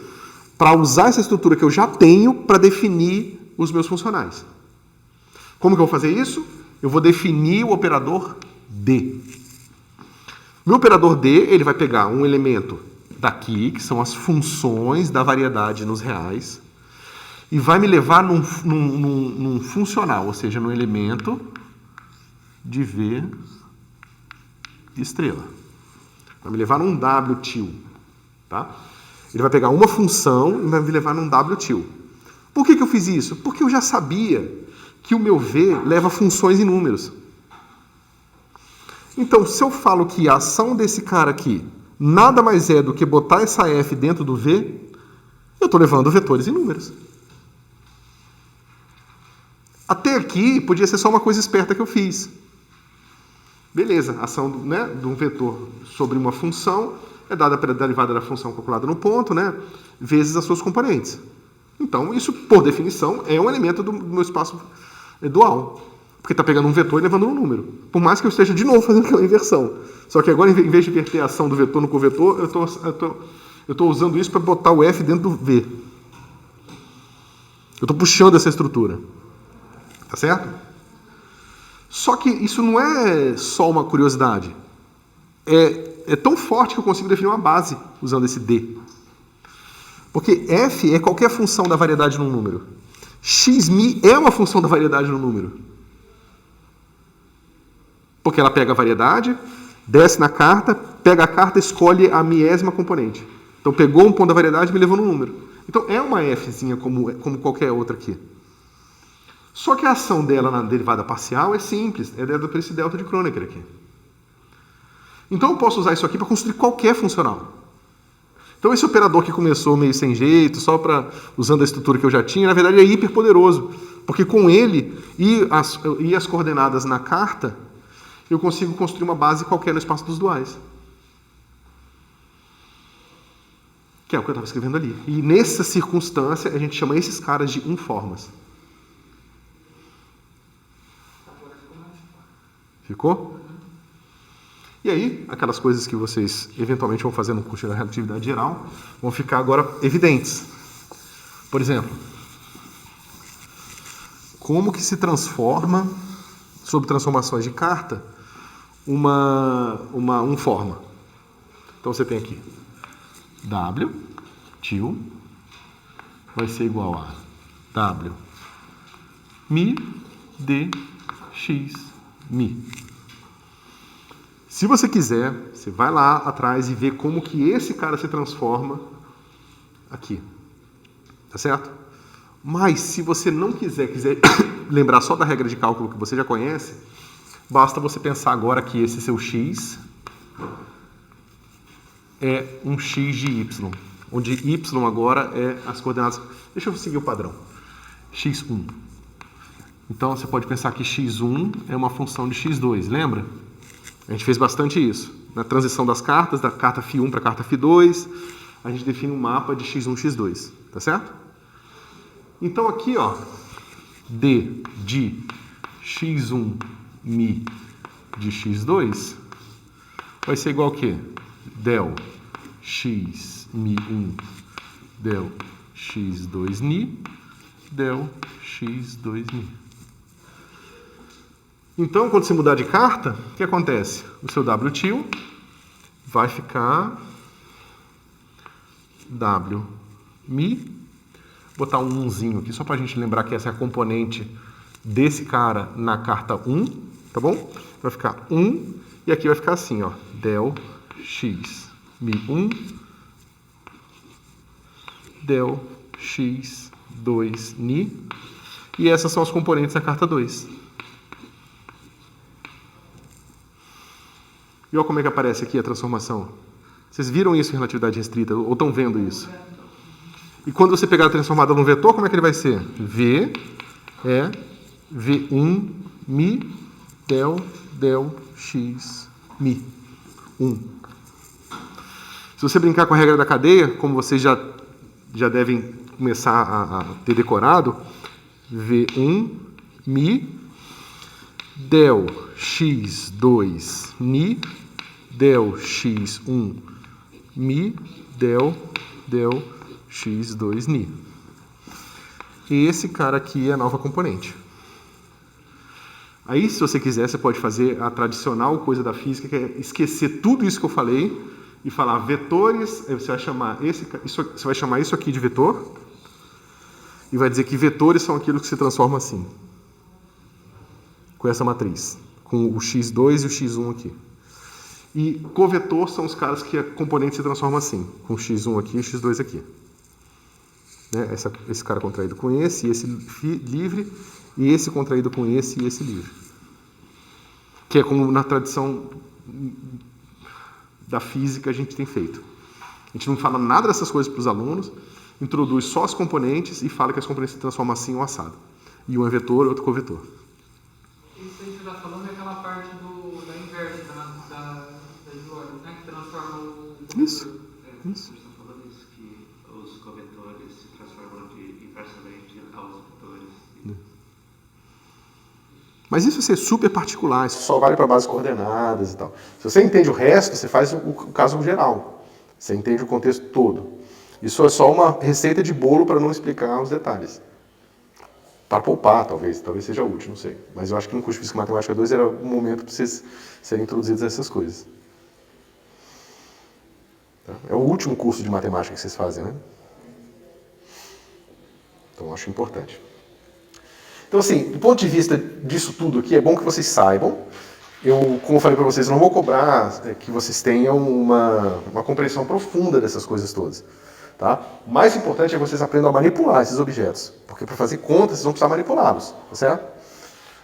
para usar essa estrutura que eu já tenho para definir os meus funcionais. Como que eu vou fazer isso? Eu vou definir o operador D. Meu operador D, ele vai pegar um elemento daqui, que são as funções da variedade nos reais, e vai me levar num funcional, ou seja, num elemento de V de estrela. Vai me levar num W til. Tá? Ele vai pegar uma função e vai me levar num W til. Por que eu fiz isso? Porque eu já sabia que o meu V leva funções em números. Então, se eu falo que a ação desse cara aqui nada mais é do que botar essa F dentro do V, eu estou levando vetores em números. Até aqui, podia ser só uma coisa esperta que eu fiz. Beleza, a ação de um vetor sobre uma função é dada pela derivada da função calculada no ponto, vezes as suas componentes. Então, isso, por definição, é um elemento do meu espaço dual. Porque está pegando um vetor e levando um número. Por mais que eu esteja de novo fazendo aquela inversão. Só que agora, em vez de inverter a ação do vetor no covetor, eu estou usando isso para botar o F dentro do V. Eu estou puxando essa estrutura. Tá certo? Só que isso não é só uma curiosidade. É tão forte que eu consigo definir uma base usando esse D. Porque F é qualquer função da variedade num número. Xmi é uma função da variedade no número. Porque ela pega a variedade, desce na carta, pega a carta e escolhe a miésima componente. Então pegou um ponto da variedade e me levou no número. Então é uma Fzinha como qualquer outra aqui. Só que a ação dela na derivada parcial é simples, é dada por esse delta de Kronecker aqui. Então eu posso usar isso aqui para construir qualquer funcional. Então esse operador que começou meio sem jeito, só usando a estrutura que eu já tinha, na verdade é hiper poderoso. Porque com ele e as coordenadas na carta, eu consigo construir uma base qualquer no espaço dos duais. Que é o que eu estava escrevendo ali. E nessa circunstância, a gente chama esses caras de informas. Ficou? E aí, aquelas coisas que vocês eventualmente vão fazer no curso da relatividade geral, vão ficar agora evidentes. Por exemplo, como que se transforma, sob transformações de carta, um forma. Então você tem aqui W til vai ser igual a W mi d x mi. Se você quiser, você vai lá atrás e vê como que esse cara se transforma aqui. Tá certo? Mas se você não quiser lembrar só da regra de cálculo que você já conhece, basta você pensar agora que esse seu x é um x de y, onde y agora é as coordenadas. Deixa eu seguir o padrão. x1. Então você pode pensar que x1 é uma função de x2, lembra? A gente fez bastante isso. Na transição das cartas, da carta Φ1 para a carta Φ2, a gente define um mapa de x1, x2, tá certo? Então aqui, ó, d de x1 mi de x2 vai ser igual a quê? Del x mi1 del x2 ni del x2 mi. Então, quando você mudar de carta, o que acontece? O seu W til vai ficar W Mi. Botar um 1zinho aqui, só para a gente lembrar que essa é a componente desse cara na carta 1, tá bom? Vai ficar 1, e aqui vai ficar assim, ó, del x Mi 1, del x 2 Ni, e essas são as componentes da carta 2. E olha como é que aparece aqui a transformação. Vocês viram isso em relatividade restrita, ou estão vendo isso? E quando você pegar a transformada num vetor, como é que ele vai ser? V é V1 Mi del x Mi 1. Se você brincar com a regra da cadeia, como vocês já devem começar a ter decorado, V1 Mi del x2 Ni del x1 Mi del x2 Ni. E esse cara aqui é a nova componente. Aí, se você quiser, você pode fazer a tradicional coisa da física, que é esquecer tudo isso que eu falei e falar vetores. Você vai chamar isso aqui de vetor e vai dizer que vetores são aquilo que se transforma assim, com essa matriz, com o x2 e o x1 aqui. E covetor são os caras que a componente se transforma assim, com o x1 aqui e o x2 aqui. Né? Esse cara contraído com esse livre, e esse contraído com esse e esse livre. Que é como na tradição da física a gente tem feito. A gente não fala nada dessas coisas para os alunos, introduz só as componentes e fala que as componentes se transformam assim ou assado. E um é vetor e outro covetor. Isso aí que você está falando é aquela parte da inversa da Islória, né? Que transforma o... Isso. Vocês estão falando isso, que os covetores se transformam inversamente aos vetores. Mas isso é super particular, isso só vale para bases coordenadas e tal. Se você entende o resto, você faz o caso geral. Você entende o contexto todo. Isso é só uma receita de bolo para não explicar os detalhes. Para poupar, talvez seja útil, não sei. Mas eu acho que no curso de Física e Matemática 2 era o momento para vocês serem introduzidos a essas coisas. É o último curso de matemática que vocês fazem, né? Então, eu acho importante. Então, assim, do ponto de vista disso tudo aqui, é bom que vocês saibam. Eu, como eu falei para vocês, não vou cobrar que vocês tenham uma compreensão profunda dessas coisas todas. Tá? O mais importante é que vocês aprendam a manipular esses objetos. Porque para fazer contas, vocês vão precisar manipulá-los. Tá certo?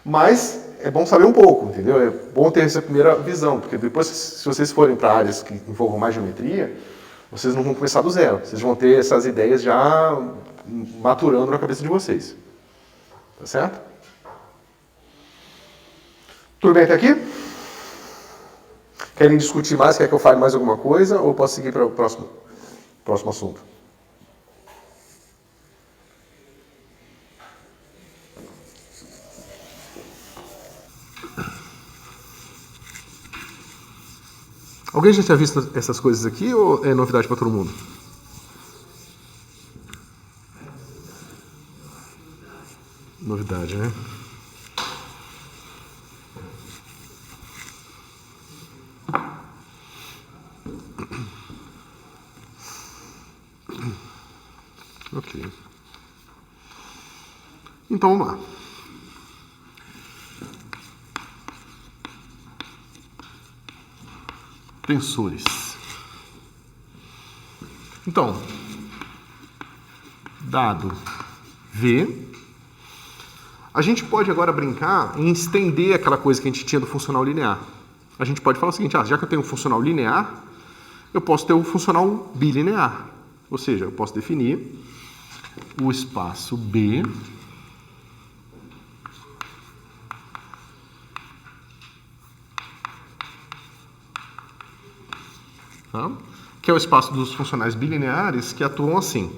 Mas é bom saber um pouco, entendeu? É bom ter essa primeira visão. Porque depois, se vocês forem para áreas que envolvam mais geometria, vocês não vão começar do zero. Vocês vão ter essas ideias já maturando na cabeça de vocês. Tá certo? Tudo bem até aqui? Querem discutir mais? Quer que eu fale mais alguma coisa? Ou posso seguir para o próximo assunto? Alguém já tinha visto essas coisas aqui ou é novidade para todo mundo? Novidade, né? Ok. Então vamos lá. Tensores. Então, dado V, a gente pode agora brincar em estender aquela coisa que a gente tinha do funcional linear. A gente pode falar o seguinte, já que eu tenho um funcional linear, eu posso ter um funcional bilinear. Ou seja, eu posso definir o espaço B que é o espaço dos funcionais bilineares que atuam assim.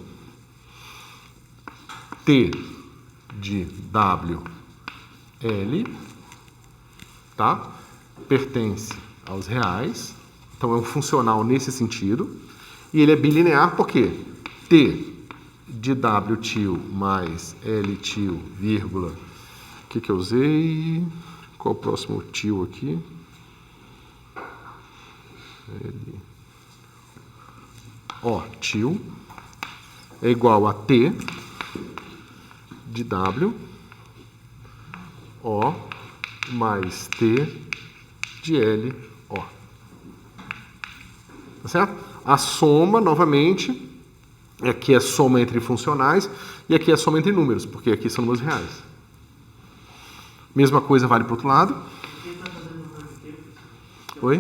T de W, L, tá? Pertence aos reais, então é um funcional nesse sentido, e ele é bilinear porque T de W til mais L til, vírgula, o que eu usei? Qual o próximo til aqui? Ó, til é igual a T de W, O, mais T de L, O. Tá certo? A soma, novamente, aqui é soma entre funcionais e aqui é soma entre números, porque aqui são números reais. Mesma coisa vale para o outro lado. Oi?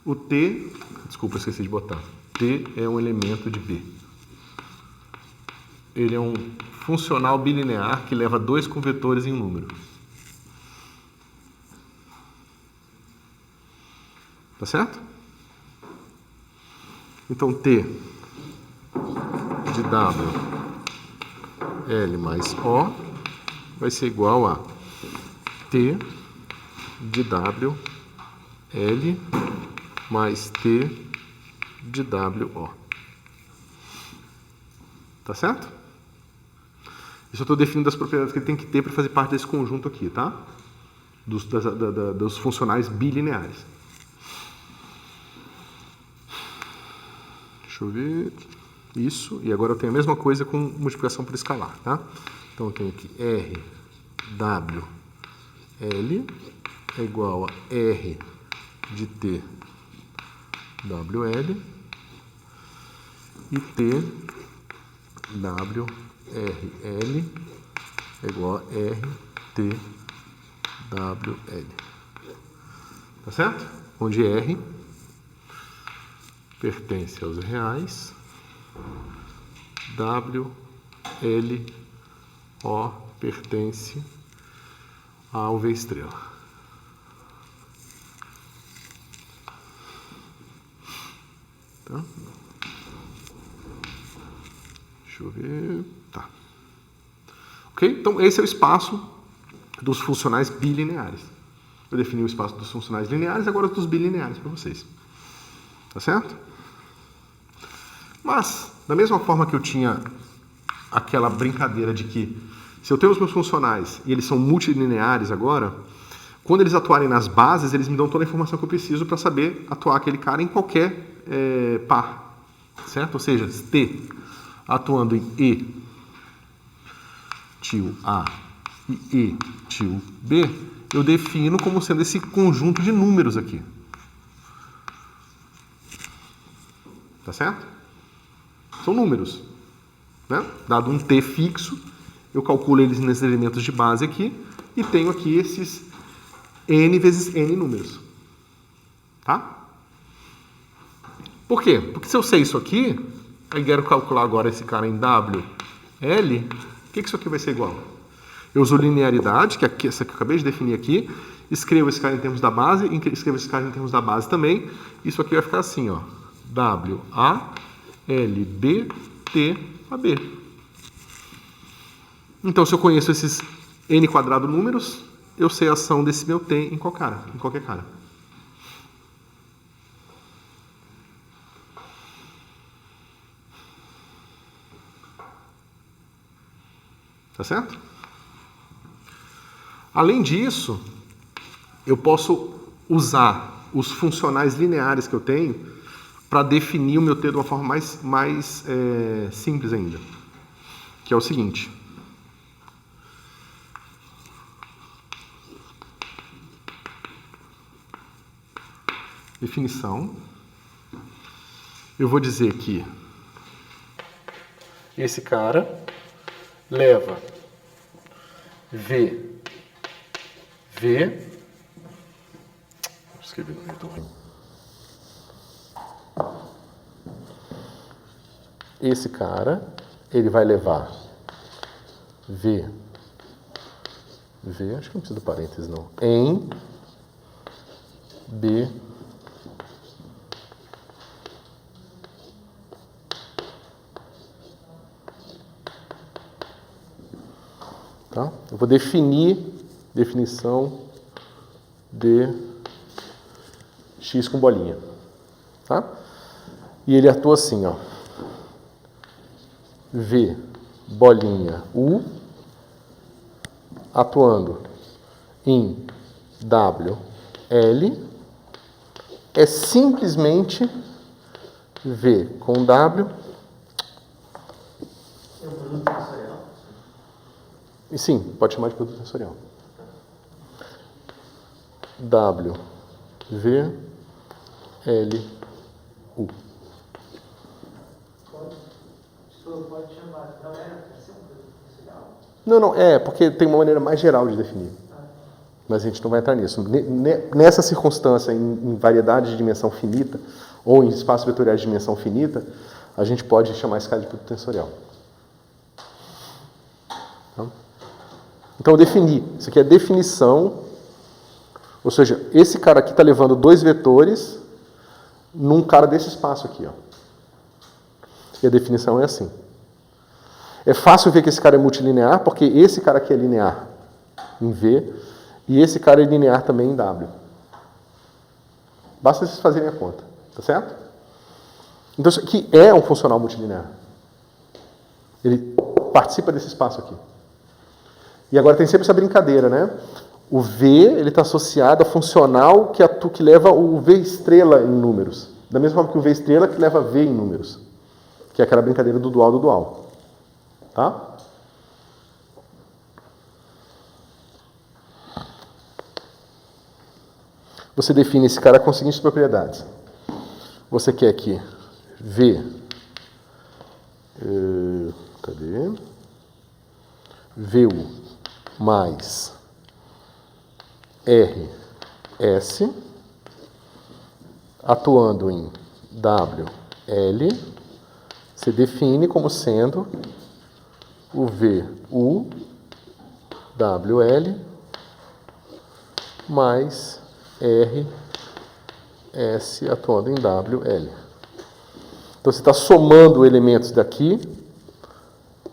O T, desculpa, esqueci de botar. T é um elemento de B. Ele é um funcional bilinear que leva 2 convetores em um número. Tá certo? Então, T de W, L mais O, vai ser igual a T de W, L mais T de WO. Tá certo? Isso eu estou definindo as propriedades que ele tem que ter para fazer parte desse conjunto aqui, tá? Dos funcionais bilineares. Deixa eu ver. Isso. E agora eu tenho a mesma coisa com multiplicação por escalar, tá? Então eu tenho aqui R, W, L é igual a R de T, WL e T, W, R, L é igual a R, T, W, L. Tá certo? Onde R pertence aos reais, W, L, O pertence ao V estrela. Tá? Deixa eu ver. Tá. Ok? Então, esse é o espaço dos funcionais bilineares. Eu defini o espaço dos funcionais lineares, agora dos bilineares para vocês. Tá certo? Mas, da mesma forma que eu tinha aquela brincadeira de que se eu tenho os meus funcionais e eles são multilineares agora, quando eles atuarem nas bases, eles me dão toda a informação que eu preciso para saber atuar aquele cara em qualquer par. Certo? Ou seja, T atuando em E til A e E til B, eu defino como sendo esse conjunto de números aqui. Tá certo? São números. Né? Dado um T fixo, eu calculo eles nesses elementos de base aqui e tenho aqui esses N vezes N números. Tá? Por quê? Porque se eu sei isso aqui, eu quero calcular agora esse cara em W, L, o que isso aqui vai ser igual? Eu uso linearidade, que é essa que eu acabei de definir aqui, escrevo esse cara em termos da base, escrevo esse cara em termos da base também, isso aqui vai ficar assim, ó, W, A, L, B, T, A, B. Então, se eu conheço esses N quadrado números, eu sei a ação desse meu T em qualquer cara. Tá certo? Além disso, eu posso usar os funcionais lineares que eu tenho para definir o meu T de uma forma mais simples ainda. Que é o seguinte. Definição. Eu vou dizer que esse cara leva V. Escrevi no meio do... Esse cara, ele vai levar V, acho que não precisa do parênteses não, em B, tá? Eu vou definição de x com bolinha, tá? E ele atua assim, ó. V, bolinha, U, atuando em WL é simplesmente V com W. É um produto tensorial? E sim, pode chamar de produto tensorial. W, V, L, U. Pode chamar, não é ser um produto tensorial? Não, é porque tem uma maneira mais geral de definir. Mas a gente não vai entrar nisso. Nessa circunstância, em variedade de dimensão finita, ou em espaços vetoriais de dimensão finita, a gente pode chamar esse cara de produto tensorial. Então, definir. Isso aqui é definição. Ou seja, esse cara aqui está levando dois vetores num cara desse espaço aqui. Ó. E a definição é assim. É fácil ver que esse cara é multilinear, porque esse cara aqui é linear em V, e esse cara é linear também em W. Basta vocês fazerem a conta. Tá certo? Então, isso aqui é um funcional multilinear. Ele participa desse espaço aqui. E agora tem sempre essa brincadeira, né? O V ele está associado a funcional que leva o V estrela em números. Da mesma forma que o V estrela que leva V em números. Que é aquela brincadeira do dual do dual. Tá? Você define esse cara com as seguintes propriedades. Você quer que V... cadê? VU mais RS atuando em WL se define como sendo o VU WL mais RS atuando em WL. Então você está somando elementos daqui,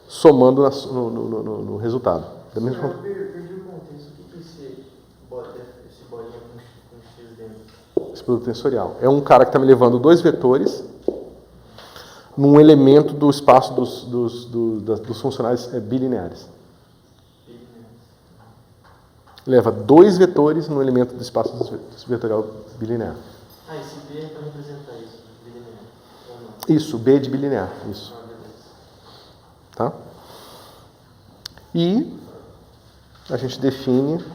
somando no resultado. Da mesma forma. Perdi o contexto. O que é esse bolinha com X dentro? Esse produto tensorial. É um cara que está me levando dois vetores num elemento do espaço dos funcionais bilineares. Leva dois vetores num elemento do espaço vetorial bilinear. Esse B é para representar isso, bilinear. Ou não? Isso, B de bilinear. Isso. Tá? E a gente define,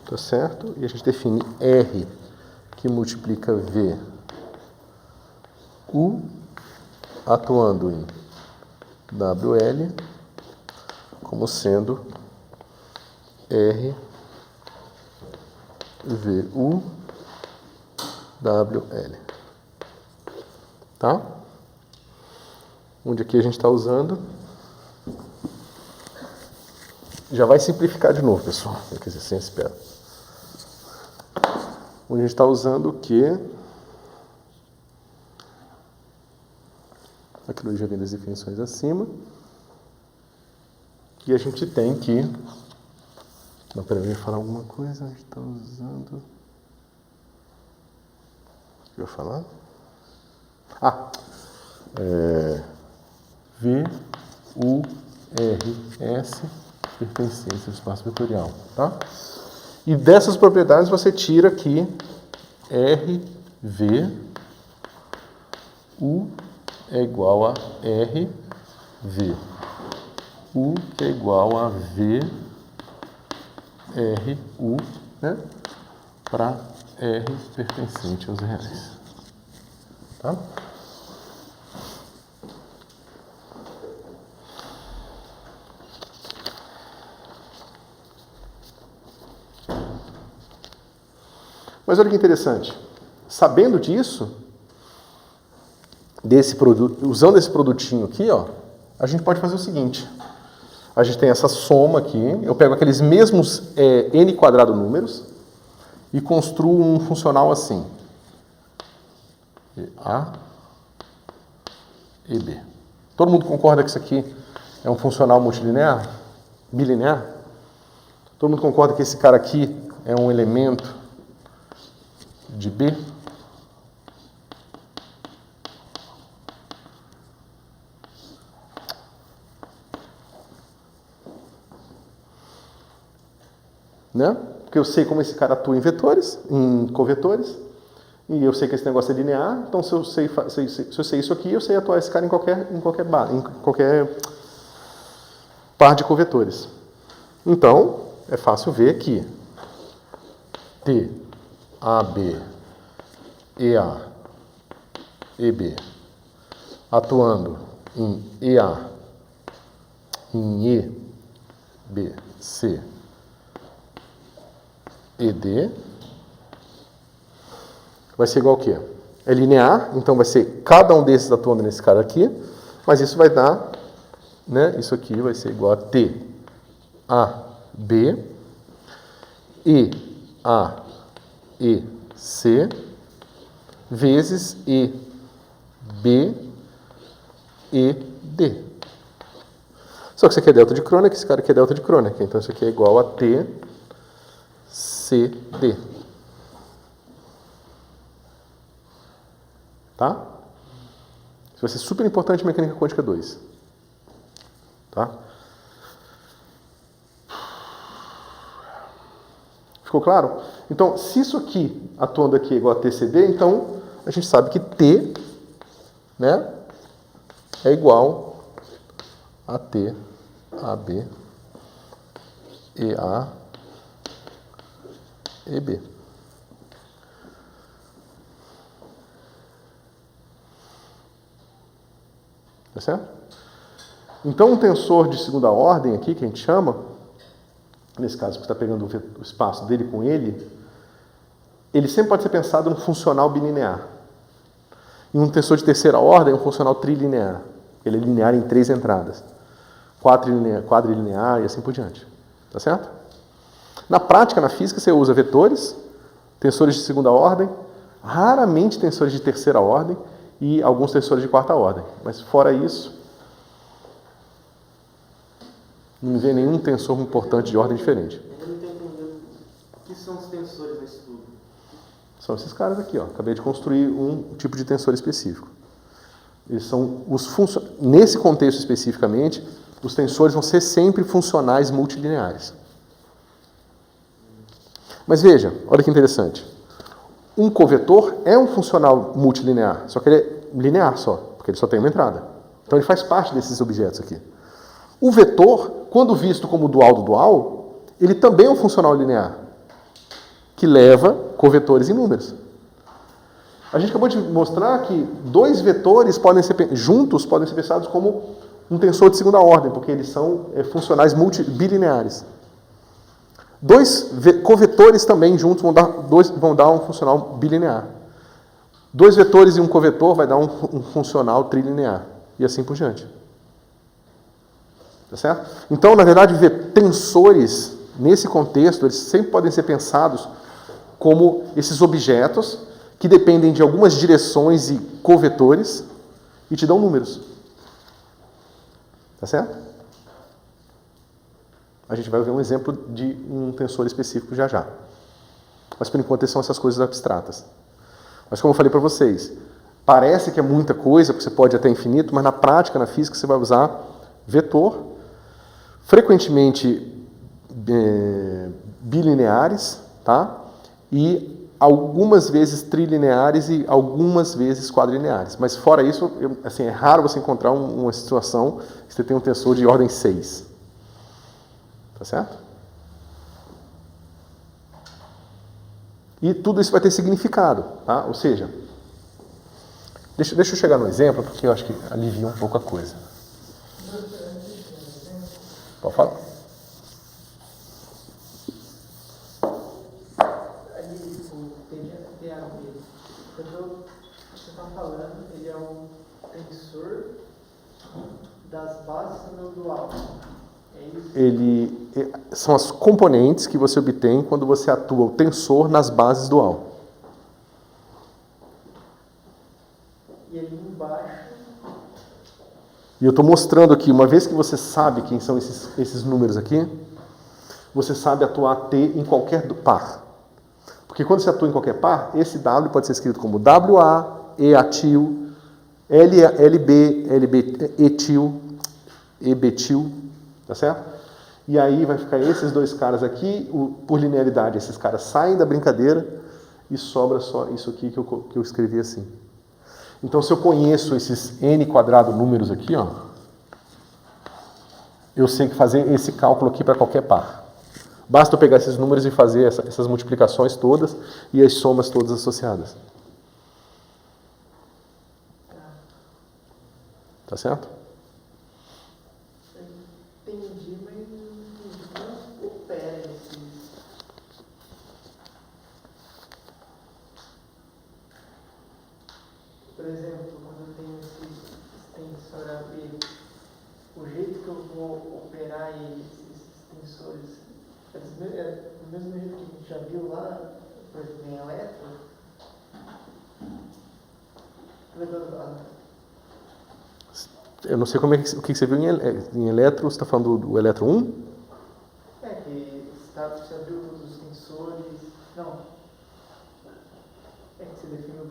tá certo? E a gente define R que multiplica V U atuando em WL como sendo R VU WL. Tá? Onde aqui a gente está usando. Já vai simplificar de novo, pessoal. Quer dizer, sem espera. Onde a gente está usando o quê? Aquilo já vem das definições acima. E a gente tem que... Não, peraí, eu ia falar alguma coisa. A gente está usando... O que eu ia falar? V, U, R, S... pertencência do espaço vetorial, tá? E dessas propriedades você tira aqui R, V, U é igual a R, V. U que é igual a V, R, U, né? Para R pertencente aos reais. Tá? Mas olha que interessante. Sabendo disso, desse produto, usando esse produtinho aqui, ó, a gente pode fazer o seguinte. A gente tem essa soma aqui, eu pego aqueles mesmos n quadrado números e construo um funcional assim. A e B. Todo mundo concorda que isso aqui é um funcional multilinear? Bilinear? Todo mundo concorda que esse cara aqui é um elemento de B? Né? Porque eu sei como esse cara atua em vetores, em covetores, e eu sei que esse negócio é linear, então se eu sei isso aqui, eu sei atuar esse cara em qualquer par de covetores. Então, é fácil ver que T, AB, EA, EB, atuando em EA, em E, B, C, ED, vai ser igual ao quê? É linear, então vai ser cada um desses atuando nesse cara aqui, mas isso vai dar, né? Isso aqui vai ser igual a T, A, B, E, A, E, C, vezes E, B, E, D. Só que isso aqui é delta de Kronecker, esse cara aqui é delta de Kronecker. Então isso aqui é igual a T, C, D. Tá? Isso vai ser super importante em mecânica quântica 2. Tá? Ficou claro? Então, se isso aqui, atuando aqui, é igual a TCD, então a gente sabe que T, né, é igual a T, AB, EA, EB. Tá certo? Então, um tensor de segunda ordem aqui, que a gente chama, nesse caso, que está pegando o espaço dele com ele sempre pode ser pensado num funcional bilinear. E um tensor de terceira ordem é um funcional trilinear. Ele é linear em 3 entradas. Quadrilinear e assim por diante. Tá certo? Na prática, na física, você usa vetores, tensores de segunda ordem, raramente tensores de terceira ordem e alguns tensores de quarta ordem. Mas fora isso, não me vê nenhum tensor importante de ordem diferente. Eu não estou entendendo o que são os tensores nesse estudo. São esses caras aqui, ó. Acabei de construir um tipo de tensor específico. Eles são nesse contexto especificamente, os tensores vão ser sempre funcionais multilineares. Mas veja, olha que interessante. Um covetor é um funcional multilinear, só que ele é linear só, porque ele só tem uma entrada. Então ele faz parte desses objetos aqui. O vetor, quando visto como dual do dual, ele também é um funcional linear, que leva covetores em números. A gente acabou de mostrar que 2 vetores juntos podem ser pensados como um tensor de segunda ordem, porque eles são funcionais bilineares. 2 covetores também juntos vão dar um funcional bilinear. 2 vetores e um covetor vai dar um funcional trilinear. E assim por diante. Tá certo? Então, na verdade, tensores, nesse contexto, eles sempre podem ser pensados como esses objetos que dependem de algumas direções e covetores e te dão números. Tá certo? A gente vai ver um exemplo de um tensor específico já já. Mas, por enquanto, são essas coisas abstratas. Mas, como eu falei para vocês, parece que é muita coisa, porque você pode ir até infinito, mas na prática, na física, você vai usar vetor, frequentemente bilineares, tá? E algumas vezes trilineares e algumas vezes quadrilineares. Mas fora isso, assim, é raro você encontrar uma situação que você tem um tensor de ordem 6. Tá certo? E tudo isso vai ter significado, tá? Ou seja, deixa eu chegar no exemplo, porque eu acho que alivia um pouco a coisa. Pode falar. Ali, o TAB, quando você está falando, ele é um tensor das bases do dual. São as componentes que você obtém quando você atua o tensor nas bases dual. E ali embaixo... E eu estou mostrando aqui, uma vez que você sabe quem são esses números aqui, você sabe atuar T em qualquer par. Porque quando você atua em qualquer par, esse W pode ser escrito como WA, EAtil, LB, LB etil, EBetil, tá certo? E aí vai ficar esses dois caras aqui, por linearidade, esses caras saem da brincadeira e sobra só isso aqui que eu escrevi assim. Então, se eu conheço esses n quadrado números aqui, ó, eu sei que fazer esse cálculo aqui para qualquer par. Basta eu pegar esses números e fazer essas multiplicações todas e as somas todas associadas. Tá certo? Entendi, mas não opera esses. Por exemplo, quando eu tenho esse extensor AB, o jeito que eu vou operar esses extensores é do mesmo jeito que a gente já viu lá, por exemplo, em elétron. Eu não sei como o que você viu em eletro. Você está falando do eletro 1? É, que você abriu todos os tensores. Não. É que você define o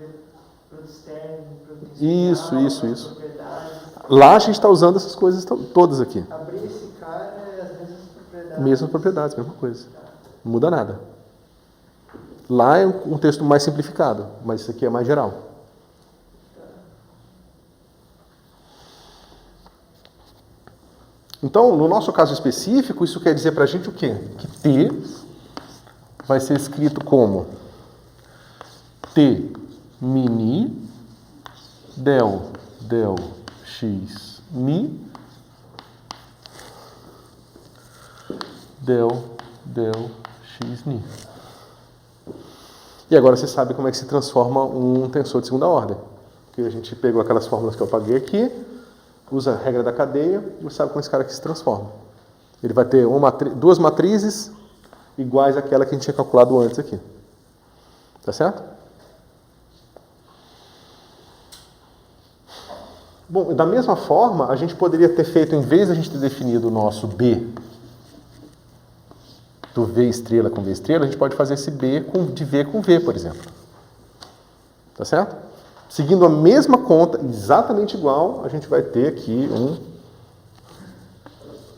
produto externo, produto Isso. propriedades. Lá a gente está usando essas coisas todas aqui. Abrir esse cara é as mesmas propriedades. Mesmas propriedades, mesma coisa. Não muda nada. Lá é um texto mais simplificado, mas isso aqui é mais geral. Então, no nosso caso específico, isso quer dizer para a gente o quê? Que T vai ser escrito como T mini del x mi del x ni. E agora você sabe como é que se transforma um tensor de segunda ordem. Porque a gente pegou aquelas fórmulas que eu paguei aqui, usa a regra da cadeia e sabe como esse cara aqui se transforma. Ele vai ter duas matrizes iguais àquela que a gente tinha calculado antes aqui. Tá certo? Bom, da mesma forma, a gente poderia ter feito, em vez de a gente ter definido o nosso B do V estrela com V estrela, a gente pode fazer esse B de V com V, por exemplo. Tá certo? Seguindo a mesma conta, exatamente igual, a gente vai ter aqui um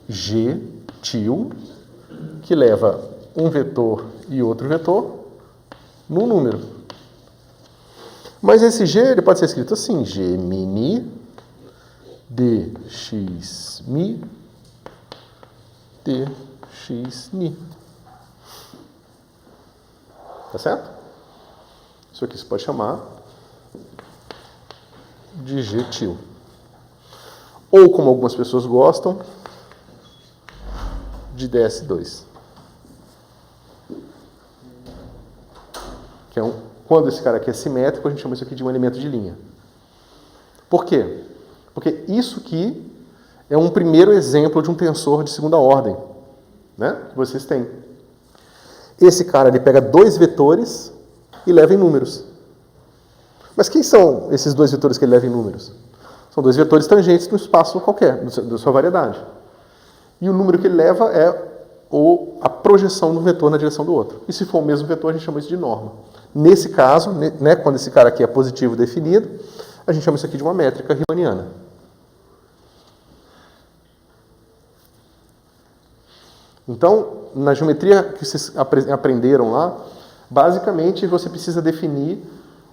G til, que leva um vetor e outro vetor num número. Mas esse G ele pode ser escrito assim, G mini dx mi dx ni. Tá certo? Isso aqui se pode chamar de G til. Ou, como algumas pessoas gostam, de DS2. Que é quando esse cara aqui é simétrico, a gente chama isso aqui de um elemento de linha. Por quê? Porque isso aqui é um primeiro exemplo de um tensor de segunda ordem, né, que vocês têm. Esse cara ele pega dois vetores e leva em números. Mas quem são esses dois vetores que ele leva em números? São dois vetores tangentes no espaço qualquer, da sua variedade. E o número que ele leva é a projeção do vetor na direção do outro. E se for o mesmo vetor, a gente chama isso de norma. Nesse caso, né, quando esse cara aqui é positivo definido, a gente chama isso aqui de uma métrica riemanniana. Então, na geometria que vocês aprenderam lá, basicamente você precisa definir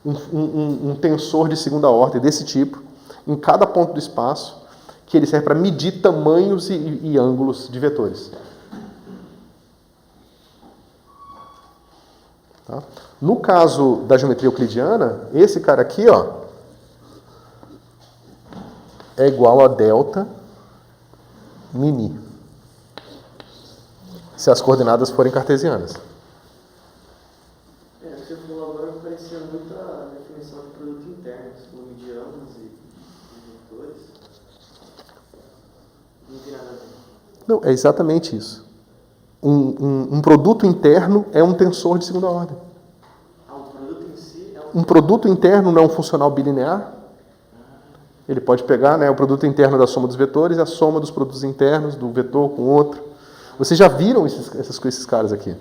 um tensor de segunda ordem desse tipo, em cada ponto do espaço, que ele serve para medir tamanhos e ângulos de vetores. Tá? No caso da geometria euclidiana, esse cara aqui, ó, é igual a delta mini, se as coordenadas forem cartesianas. Você falou agora que parecia muito a definição de produto interno, volume de ângulos e vetores. Não tem nada a ver. Não, é exatamente isso. Um produto interno é um tensor de segunda ordem. Ah, o produto em si é Um produto interno não é um funcional bilinear. Ele pode pegar, né, o produto interno da soma dos vetores e a soma dos produtos internos do vetor com outro. Vocês já viram esses caras aqui? Eu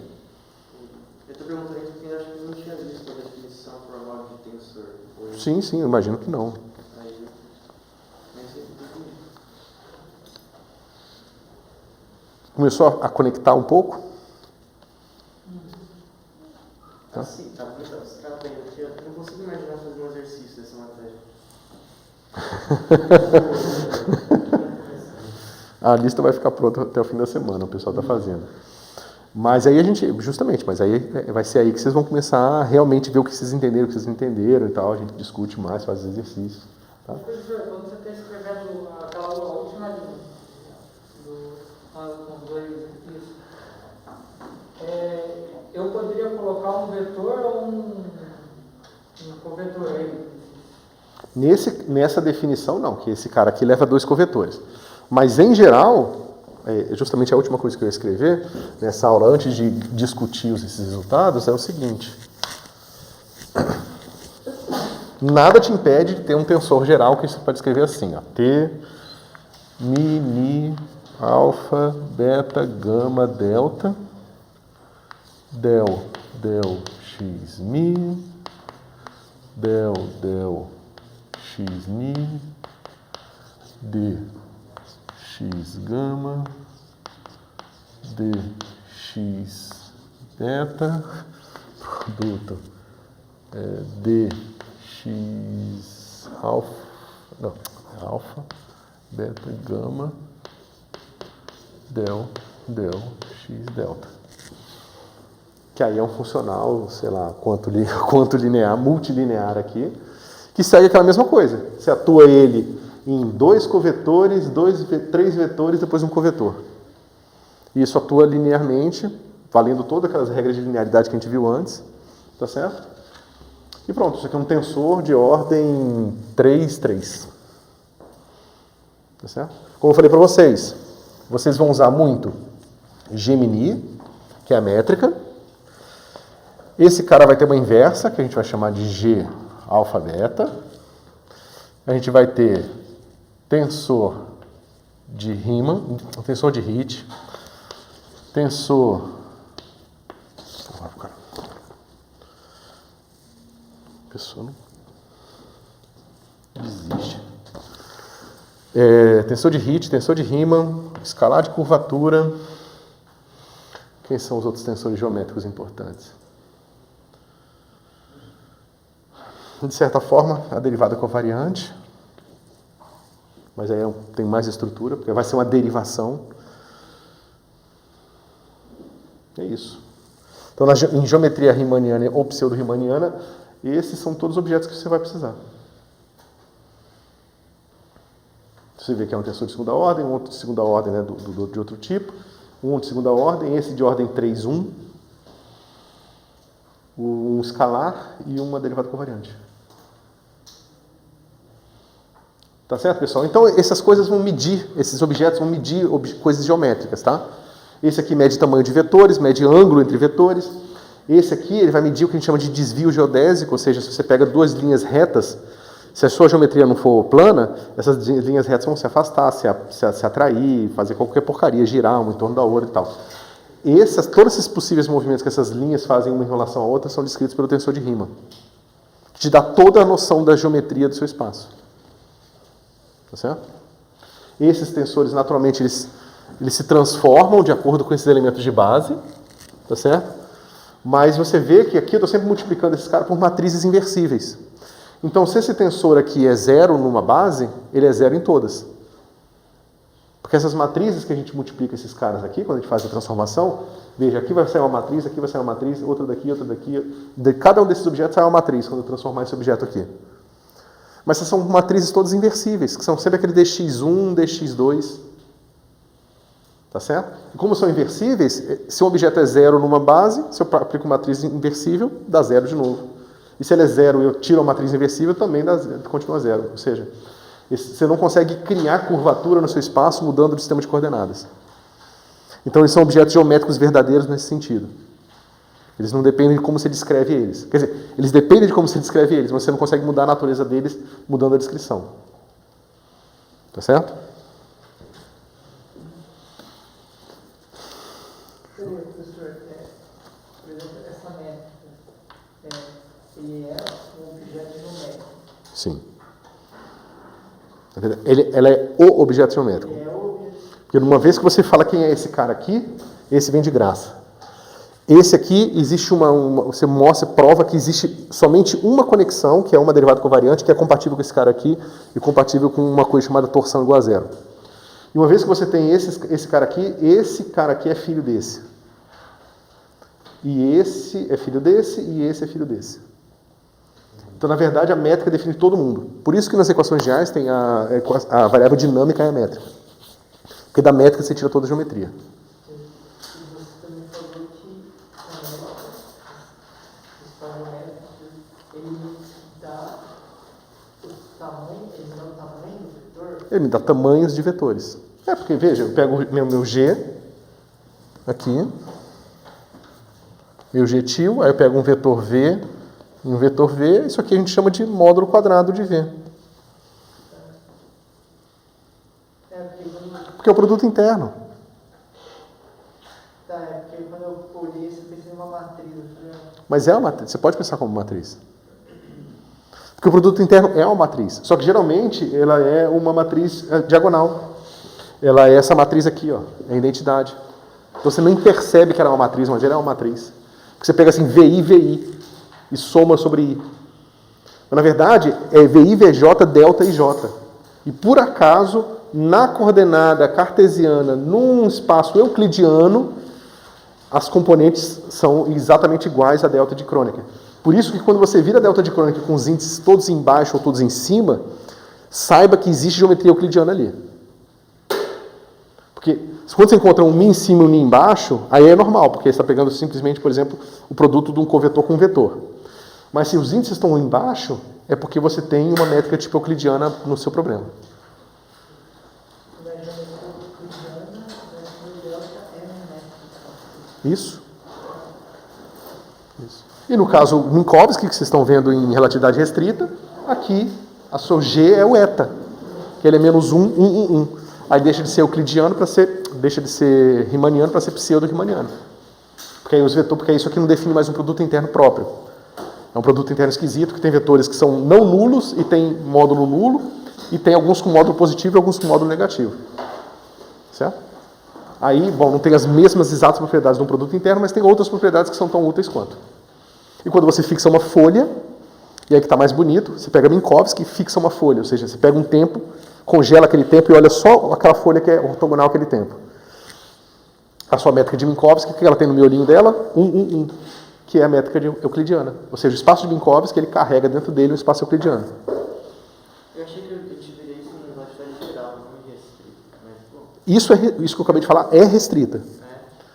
estou perguntando isso porque eu acho que eu não tinha visto a definição formal de tensor. Sim, eu imagino que não. Aí, mas eu entendi. Começou a conectar um pouco? Tá? Sim, tá bem aqui. Eu não consigo imaginar fazer um exercício dessa matéria. A lista vai ficar pronta até o fim da semana, o pessoal está fazendo. Mas aí a gente, justamente, mas aí vai ser aí que vocês vão começar a realmente ver o que vocês entenderam, o que vocês não entenderam e tal. A gente discute mais, faz exercícios. Tá? Professor, quando você está escrevendo aquela última linha, com dois isso, eu poderia colocar um vetor ou um corretor aí? Nessa definição, não, que esse cara aqui leva 2 corretores. Mas, em geral, justamente a última coisa que eu ia escrever nessa aula, antes de discutir esses resultados, é o seguinte. Nada te impede de ter um tensor geral que você pode escrever assim, ó, T, mi, alfa, beta, gama, delta, del, x, mi, del, x, mi, d, x, gama, d, x, beta, produto, d, x, alfa, beta, gama, del, x, delta. Que aí é um funcional, sei lá, quanto linear, multilinear aqui, que segue aquela mesma coisa. Você atua ele em 2 covetores, 3 vetores, depois um covetor. E isso atua linearmente, valendo todas aquelas regras de linearidade que a gente viu antes, tá certo? E pronto, isso aqui é um tensor de ordem 3, 3. Tá certo? Como eu falei para vocês vão usar muito Gemini, que é a métrica. Esse cara vai ter uma inversa, que a gente vai chamar de G alfa beta. A gente vai ter tensor de Riemann, tensor de Hit, tensor... A pessoa não desiste. Tensor de Hit, tensor de Riemann, escalar de curvatura. Quem são os outros tensores geométricos importantes? De certa forma, a derivada covariante, mas aí tem mais estrutura, porque vai ser uma derivação. É isso. Então, em geometria riemanniana ou pseudo-riemanniana, esses são todos os objetos que você vai precisar. Você vê que é um tensor de segunda ordem, um outro de segunda ordem, né, de outro tipo, um de segunda ordem, esse de ordem 3, 1, um escalar e uma derivada covariante. Tá certo, pessoal? Então, essas coisas vão medir, esses objetos vão medir coisas geométricas, tá? Esse aqui mede tamanho de vetores, mede ângulo entre vetores. Esse aqui, ele vai medir o que a gente chama de desvio geodésico, ou seja, se você pega 2 linhas retas, se a sua geometria não for plana, essas linhas retas vão se afastar, se atrair, fazer qualquer porcaria, girar uma em torno da outra e tal. Todos esses possíveis movimentos que essas linhas fazem uma em relação à outra são descritos pelo tensor de Riemann, que te dá toda a noção da geometria do seu espaço. Tá certo? Esses tensores, naturalmente, eles se transformam de acordo com esses elementos de base, tá certo? Mas você vê que aqui eu estou sempre multiplicando esses caras por matrizes inversíveis. Então, se esse tensor aqui é 0 numa base, ele é 0 em todas. Porque essas matrizes que a gente multiplica esses caras aqui, quando a gente faz a transformação, veja, aqui vai sair uma matriz, aqui vai sair uma matriz, outra daqui, outra daqui. De cada um desses objetos sai uma matriz, quando eu transformar esse objeto aqui. Mas essas são matrizes todas inversíveis, que são sempre aquele dx1, dx2. Tá certo? E como são inversíveis, se um objeto é 0 numa base, se eu aplico uma matriz inversível, dá 0 de novo. E se ele é 0 e eu tiro a matriz inversível, também continua 0. Ou seja, você não consegue criar curvatura no seu espaço mudando o sistema de coordenadas. Então, eles são objetos geométricos verdadeiros nesse sentido. Eles não dependem de como você descreve eles. Quer dizer, eles dependem de como você descreve eles, mas você não consegue mudar a natureza deles mudando a descrição. Tá certo? Professor, por exemplo, essa métrica, ele é um objeto geométrico. Sim. Ela é o objeto geométrico. Ele é o objeto. Porque uma vez que você fala quem é esse cara aqui, esse vem de graça. Esse aqui, existe você mostra, prova que existe somente uma conexão, que é uma derivada covariante, que é compatível com esse cara aqui e compatível com uma coisa chamada torção igual a zero. E uma vez que você tem esse cara aqui é filho desse. E esse é filho desse, e esse é filho desse. Então, na verdade, a métrica define todo mundo. Por isso que nas equações de Einstein, a variável dinâmica é a métrica. Porque da métrica você tira toda a geometria. E você também falou que os paramétricos, ele dá o tamanho do vetor? Ele me dá tamanhos de vetores. Porque, veja, eu pego meu G aqui, meu G til, aí eu pego um vetor V e um vetor V, isso aqui a gente chama de módulo quadrado de V. Porque é o produto interno. Tá, porque quando eu olhei isso, eu pensei numa matriz. Mas é uma matriz, você pode pensar como matriz. Porque o produto interno é uma matriz. Só que geralmente ela é uma matriz diagonal. Ela é essa matriz aqui, ó, é a identidade. Então você nem percebe que ela é uma matriz, mas ela é uma matriz. Porque você pega assim, VI, VI, e soma sobre I. Mas na verdade é VI, VJ, delta e J. E por acaso, na coordenada cartesiana, num espaço euclidiano, as componentes são exatamente iguais a delta de Kronecker. Por isso que quando você vira a delta de Kronecker com os índices todos embaixo ou todos em cima, saiba que existe geometria euclidiana ali. Porque quando você encontra um mi em cima e um mi embaixo, aí é normal, porque você está pegando simplesmente, por exemplo, o produto de um covetor com um vetor. Mas se os índices estão embaixo, é porque você tem uma métrica tipo euclidiana no seu problema. Isso. E no caso Minkowski, que vocês estão vendo em relatividade restrita, aqui a sua G é o eta, que ele é menos 1, 1, 1, 1. Aí deixa de ser euclidiano para ser, deixa de ser riemanniano para ser pseudo-riemanniano. Porque aí porque isso aqui não define mais um produto interno próprio. É um produto interno esquisito que tem vetores que são não nulos e tem módulo nulo e tem alguns com módulo positivo e alguns com módulo negativo. Certo? Aí, bom, não tem as mesmas exatas propriedades de um produto interno, mas tem outras propriedades que são tão úteis quanto. E quando você fixa uma folha, e aí que está mais bonito, você pega Minkowski e fixa uma folha, ou seja, você pega um tempo, congela aquele tempo e olha só aquela folha que é ortogonal àquele tempo. A sua métrica de Minkowski, o que ela tem no miolinho dela? 1, 1, 1, que é a métrica euclidiana. Ou seja, o espaço de Minkowski, ele carrega dentro dele um espaço euclidiano. Eu achei que eu tive isso em relatividade geral, não restrita. Mas, bom. Isso que eu acabei de falar é restrita.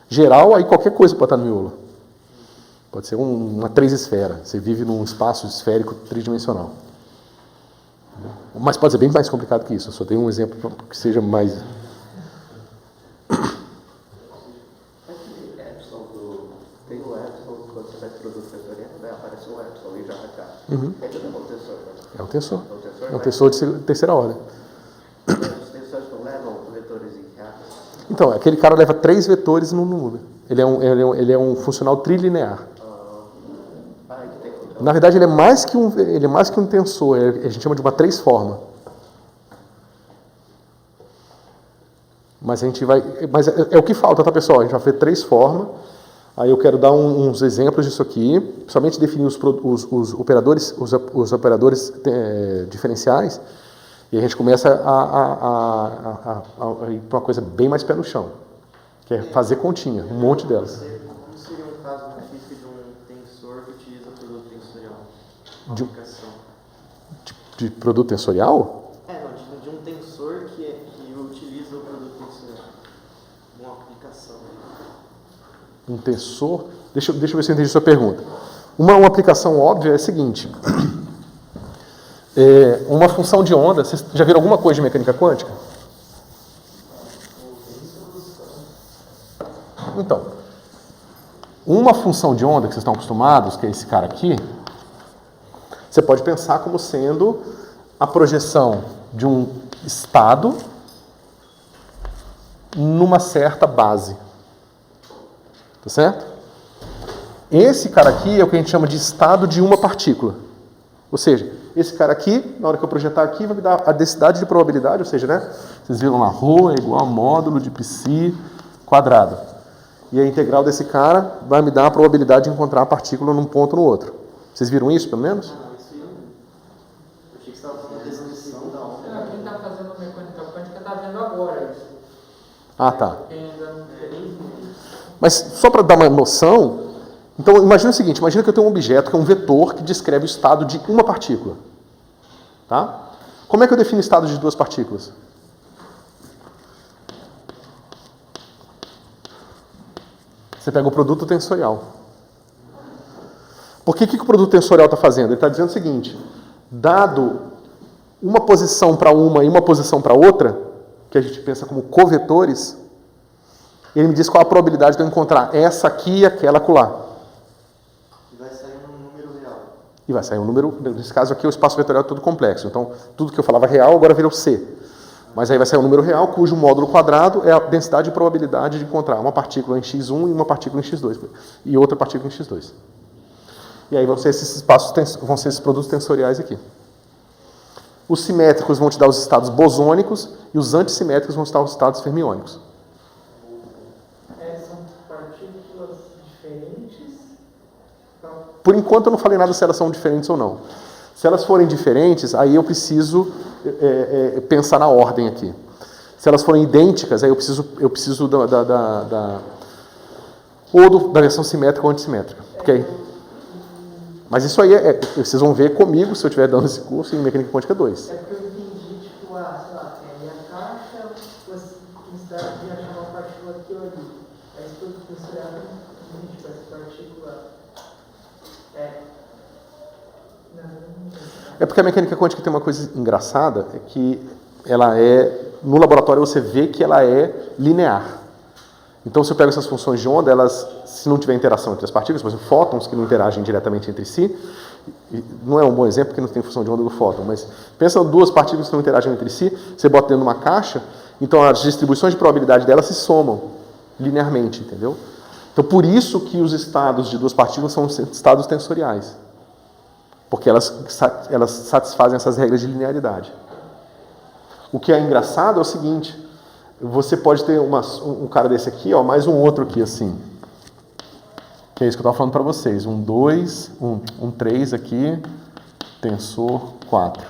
Geral, aí qualquer coisa pode estar no miolo. Pode ser uma 3 esfera. Você vive num espaço esférico tridimensional. Mas pode ser bem mais complicado que isso. Eu só tenho um exemplo que seja mais... Tem o epsilon, quando você faz produto vetoriano, né? Aparece um epsilon e já vai cá. É tudo um tensor, né? É um tensor. É um tensor de terceira ordem. Os tensores não levam vetores em reais? Então, aquele cara leva 3 vetores no número. Ele é um funcional trilinear. Na verdade, ele é mais que um tensor. A gente chama de uma 3-forma. Mas é o que falta, tá, pessoal? A gente vai fazer 3 formas. Aí eu quero dar uns exemplos disso aqui, principalmente definir os operadores diferenciais, e a gente começa a ir para uma coisa bem mais pé no chão, que é fazer continha, um monte delas. Como seria um caso na física de um tensor que utiliza o produto tensorial? Uma aplicação. De produto tensorial? Não, de um tensor que utiliza o produto tensorial. Uma aplicação. Um tensor... Deixa eu ver se eu entendi a sua pergunta. Uma aplicação óbvia é a seguinte. Uma função de onda... Vocês já viram alguma coisa de mecânica quântica? Então, uma função de onda que vocês estão acostumados, que é esse cara aqui, você pode pensar como sendo a projeção de um estado numa certa base. Tá certo? Esse cara aqui é o que a gente chama de estado de uma partícula. Ou seja, esse cara aqui, na hora que eu projetar aqui, vai me dar a densidade de probabilidade, ou seja, né? Vocês viram lá, ρ é igual a módulo de π quadrado. E a integral desse cara vai me dar a probabilidade de encontrar a partícula num ponto ou no outro. Vocês viram isso, pelo menos? Eu achei que você estava falando da descrição da onda. Quem está fazendo mecânica quântica está vendo agora isso. Ah, tá. Quem ainda não fez, Mas só para dar uma noção, então imagina o seguinte, imagina que eu tenho um objeto que é um vetor que descreve o estado de uma partícula. Tá? Como é que eu defino o estado de duas partículas? Você pega o produto tensorial. Por que o produto tensorial está fazendo? Ele está dizendo o seguinte, dado uma posição para uma e uma posição para outra, que a gente pensa como covetores, ele me diz qual a probabilidade de eu encontrar essa aqui e aquela acolá. E vai sair um número real. E vai sair um número, nesse caso aqui o espaço vetorial é todo complexo, então tudo que eu falava real agora virou C. Mas aí vai sair um número real cujo módulo quadrado é a densidade e probabilidade de encontrar uma partícula em x1 e uma partícula em x2, e outra partícula em x2. E aí vão ser esses espaços, vão ser esses produtos tensoriais aqui. Os simétricos vão te dar os estados bosônicos e os antissimétricos vão te dar os estados fermiônicos. São partículas diferentes? Por enquanto eu não falei nada se elas são diferentes ou não. Se elas forem diferentes, aí eu preciso pensar na ordem aqui. Se elas forem idênticas, aí eu preciso da versão simétrica ou antissimétrica. Okay? Mas isso aí vocês vão ver comigo, se eu estiver dando esse curso em Mecânica Quântica 2. É porque eu entendi, tipo, sei lá, minha caixa, necessidade de achar uma partícula aqui ou ali. Aí esse produto tensorial não tipo, essa partícula É porque a mecânica quântica tem uma coisa engraçada, é que ela no laboratório você vê que ela é linear. Então, se eu pego essas funções de onda, elas, se não tiver interação entre as partículas, por exemplo, fótons que não interagem diretamente entre si, não é um bom exemplo porque não tem função de onda do fóton, mas pensa em duas partículas que não interagem entre si, você bota dentro de uma caixa, então as distribuições de probabilidade delas se somam linearmente, entendeu? Então, por isso que os estados de duas partículas são estados tensoriais. Porque elas satisfazem essas regras de linearidade. O que é engraçado é o seguinte, você pode ter um cara desse aqui, ó, mais um outro aqui assim. Que é isso que eu estava falando para vocês. Um 2, um 3 aqui, tensor 4.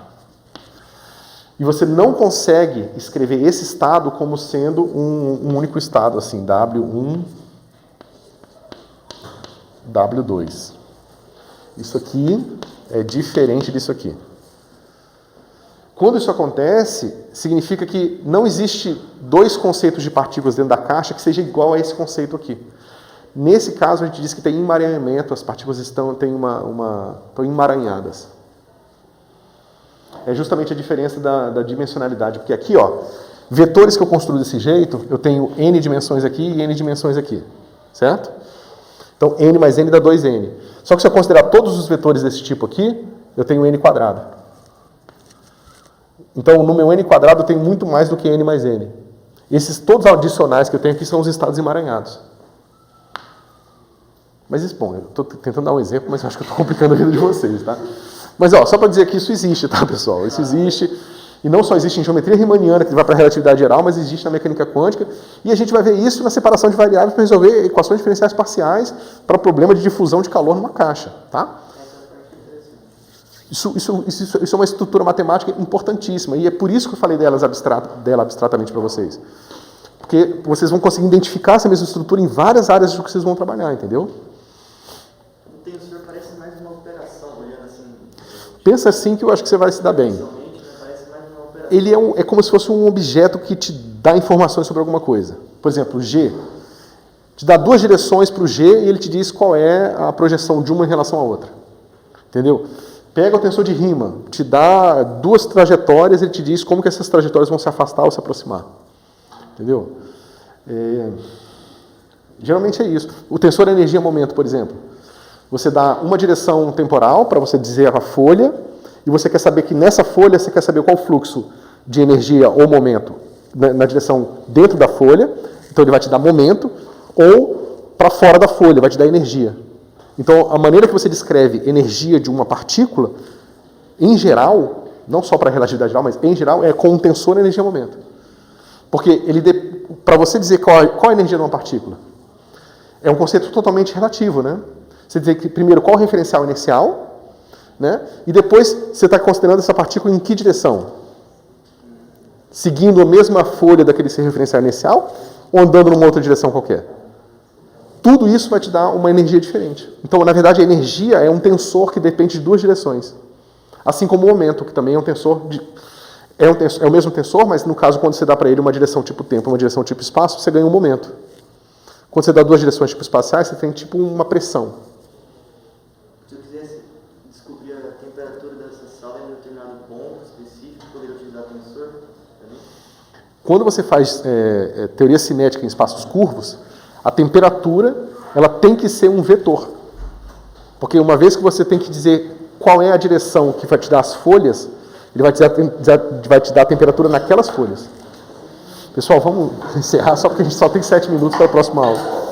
E você não consegue escrever esse estado como sendo um único estado, assim, W1, W2. Isso aqui é diferente disso aqui. Quando isso acontece, significa que não existe dois conceitos de partículas dentro da caixa que seja igual a esse conceito aqui. Nesse caso, a gente diz que tem emaranhamento, as partículas estão emaranhadas. É justamente a diferença da dimensionalidade, porque aqui, ó, vetores que eu construo desse jeito, eu tenho n dimensões aqui e n dimensões aqui, certo? Então, n mais n dá 2n. Só que se eu considerar todos os vetores desse tipo aqui, eu tenho n quadrado. Então, no meu n quadrado, eu tenho muito mais do que n mais n. Esses todos adicionais que eu tenho aqui são os estados emaranhados. Mas isso, bom, eu estou tentando dar um exemplo, mas eu acho que eu estou complicando a vida de vocês, tá? Mas, ó, só para dizer que isso existe, tá, pessoal? Isso existe. E não só existe em geometria riemanniana, que vai para a relatividade geral, mas existe na mecânica quântica. E a gente vai ver isso na separação de variáveis para resolver equações diferenciais parciais para problema de difusão de calor numa caixa, tá? Isso é uma estrutura matemática importantíssima. E é por isso que eu falei dela abstratamente para vocês. Porque vocês vão conseguir identificar essa mesma estrutura em várias áreas do que vocês vão trabalhar, entendeu? O tensor parece mais uma operação, olhando assim. Pensa assim que eu acho que você vai se dar bem. Parece mais uma operação. Ele é como se fosse um objeto que te dá informações sobre alguma coisa. Por exemplo, o G. Te dá duas direções para o G e ele te diz qual é a projeção de uma em relação à outra. Entendeu? Pega o tensor de Riemann, te dá duas trajetórias e ele te diz como que essas trajetórias vão se afastar ou se aproximar. Entendeu? Geralmente é isso. O tensor energia-momento, por exemplo. Você dá uma direção temporal para você dizer a folha e você quer saber que nessa folha você quer saber qual o fluxo de energia ou momento na direção dentro da folha, então ele vai te dar momento, ou para fora da folha, vai te dar energia. Então, a maneira que você descreve energia de uma partícula em geral, não só para a relatividade geral, mas em geral, é com um tensor energia-momento. Porque para você dizer qual a energia de uma partícula, é um conceito totalmente relativo, né? Você dizer que, primeiro, qual o referencial inercial, né? E depois, você está considerando essa partícula em que direção? Seguindo a mesma folha daquele seu referencial inercial ou andando numa outra direção qualquer? Tudo isso vai te dar uma energia diferente. Então, na verdade, a energia é um tensor que depende de duas direções. Assim como o momento, que também é um tensor é o mesmo tensor, mas no caso, quando você dá para ele uma direção tipo tempo, uma direção tipo espaço, você ganha um momento. Quando você dá duas direções tipo espaciais, você tem tipo uma pressão. Se eu quisesse descobrir a temperatura dessa sala em um determinado ponto específico, poderia utilizar tensor? Quando você faz teoria cinética em espaços curvos, a temperatura ela tem que ser um vetor. Porque uma vez que você tem que dizer qual é a direção que vai te dar as folhas, ele vai te dar a temperatura naquelas folhas. Pessoal, vamos encerrar só porque a gente só tem 7 minutos para a próxima aula.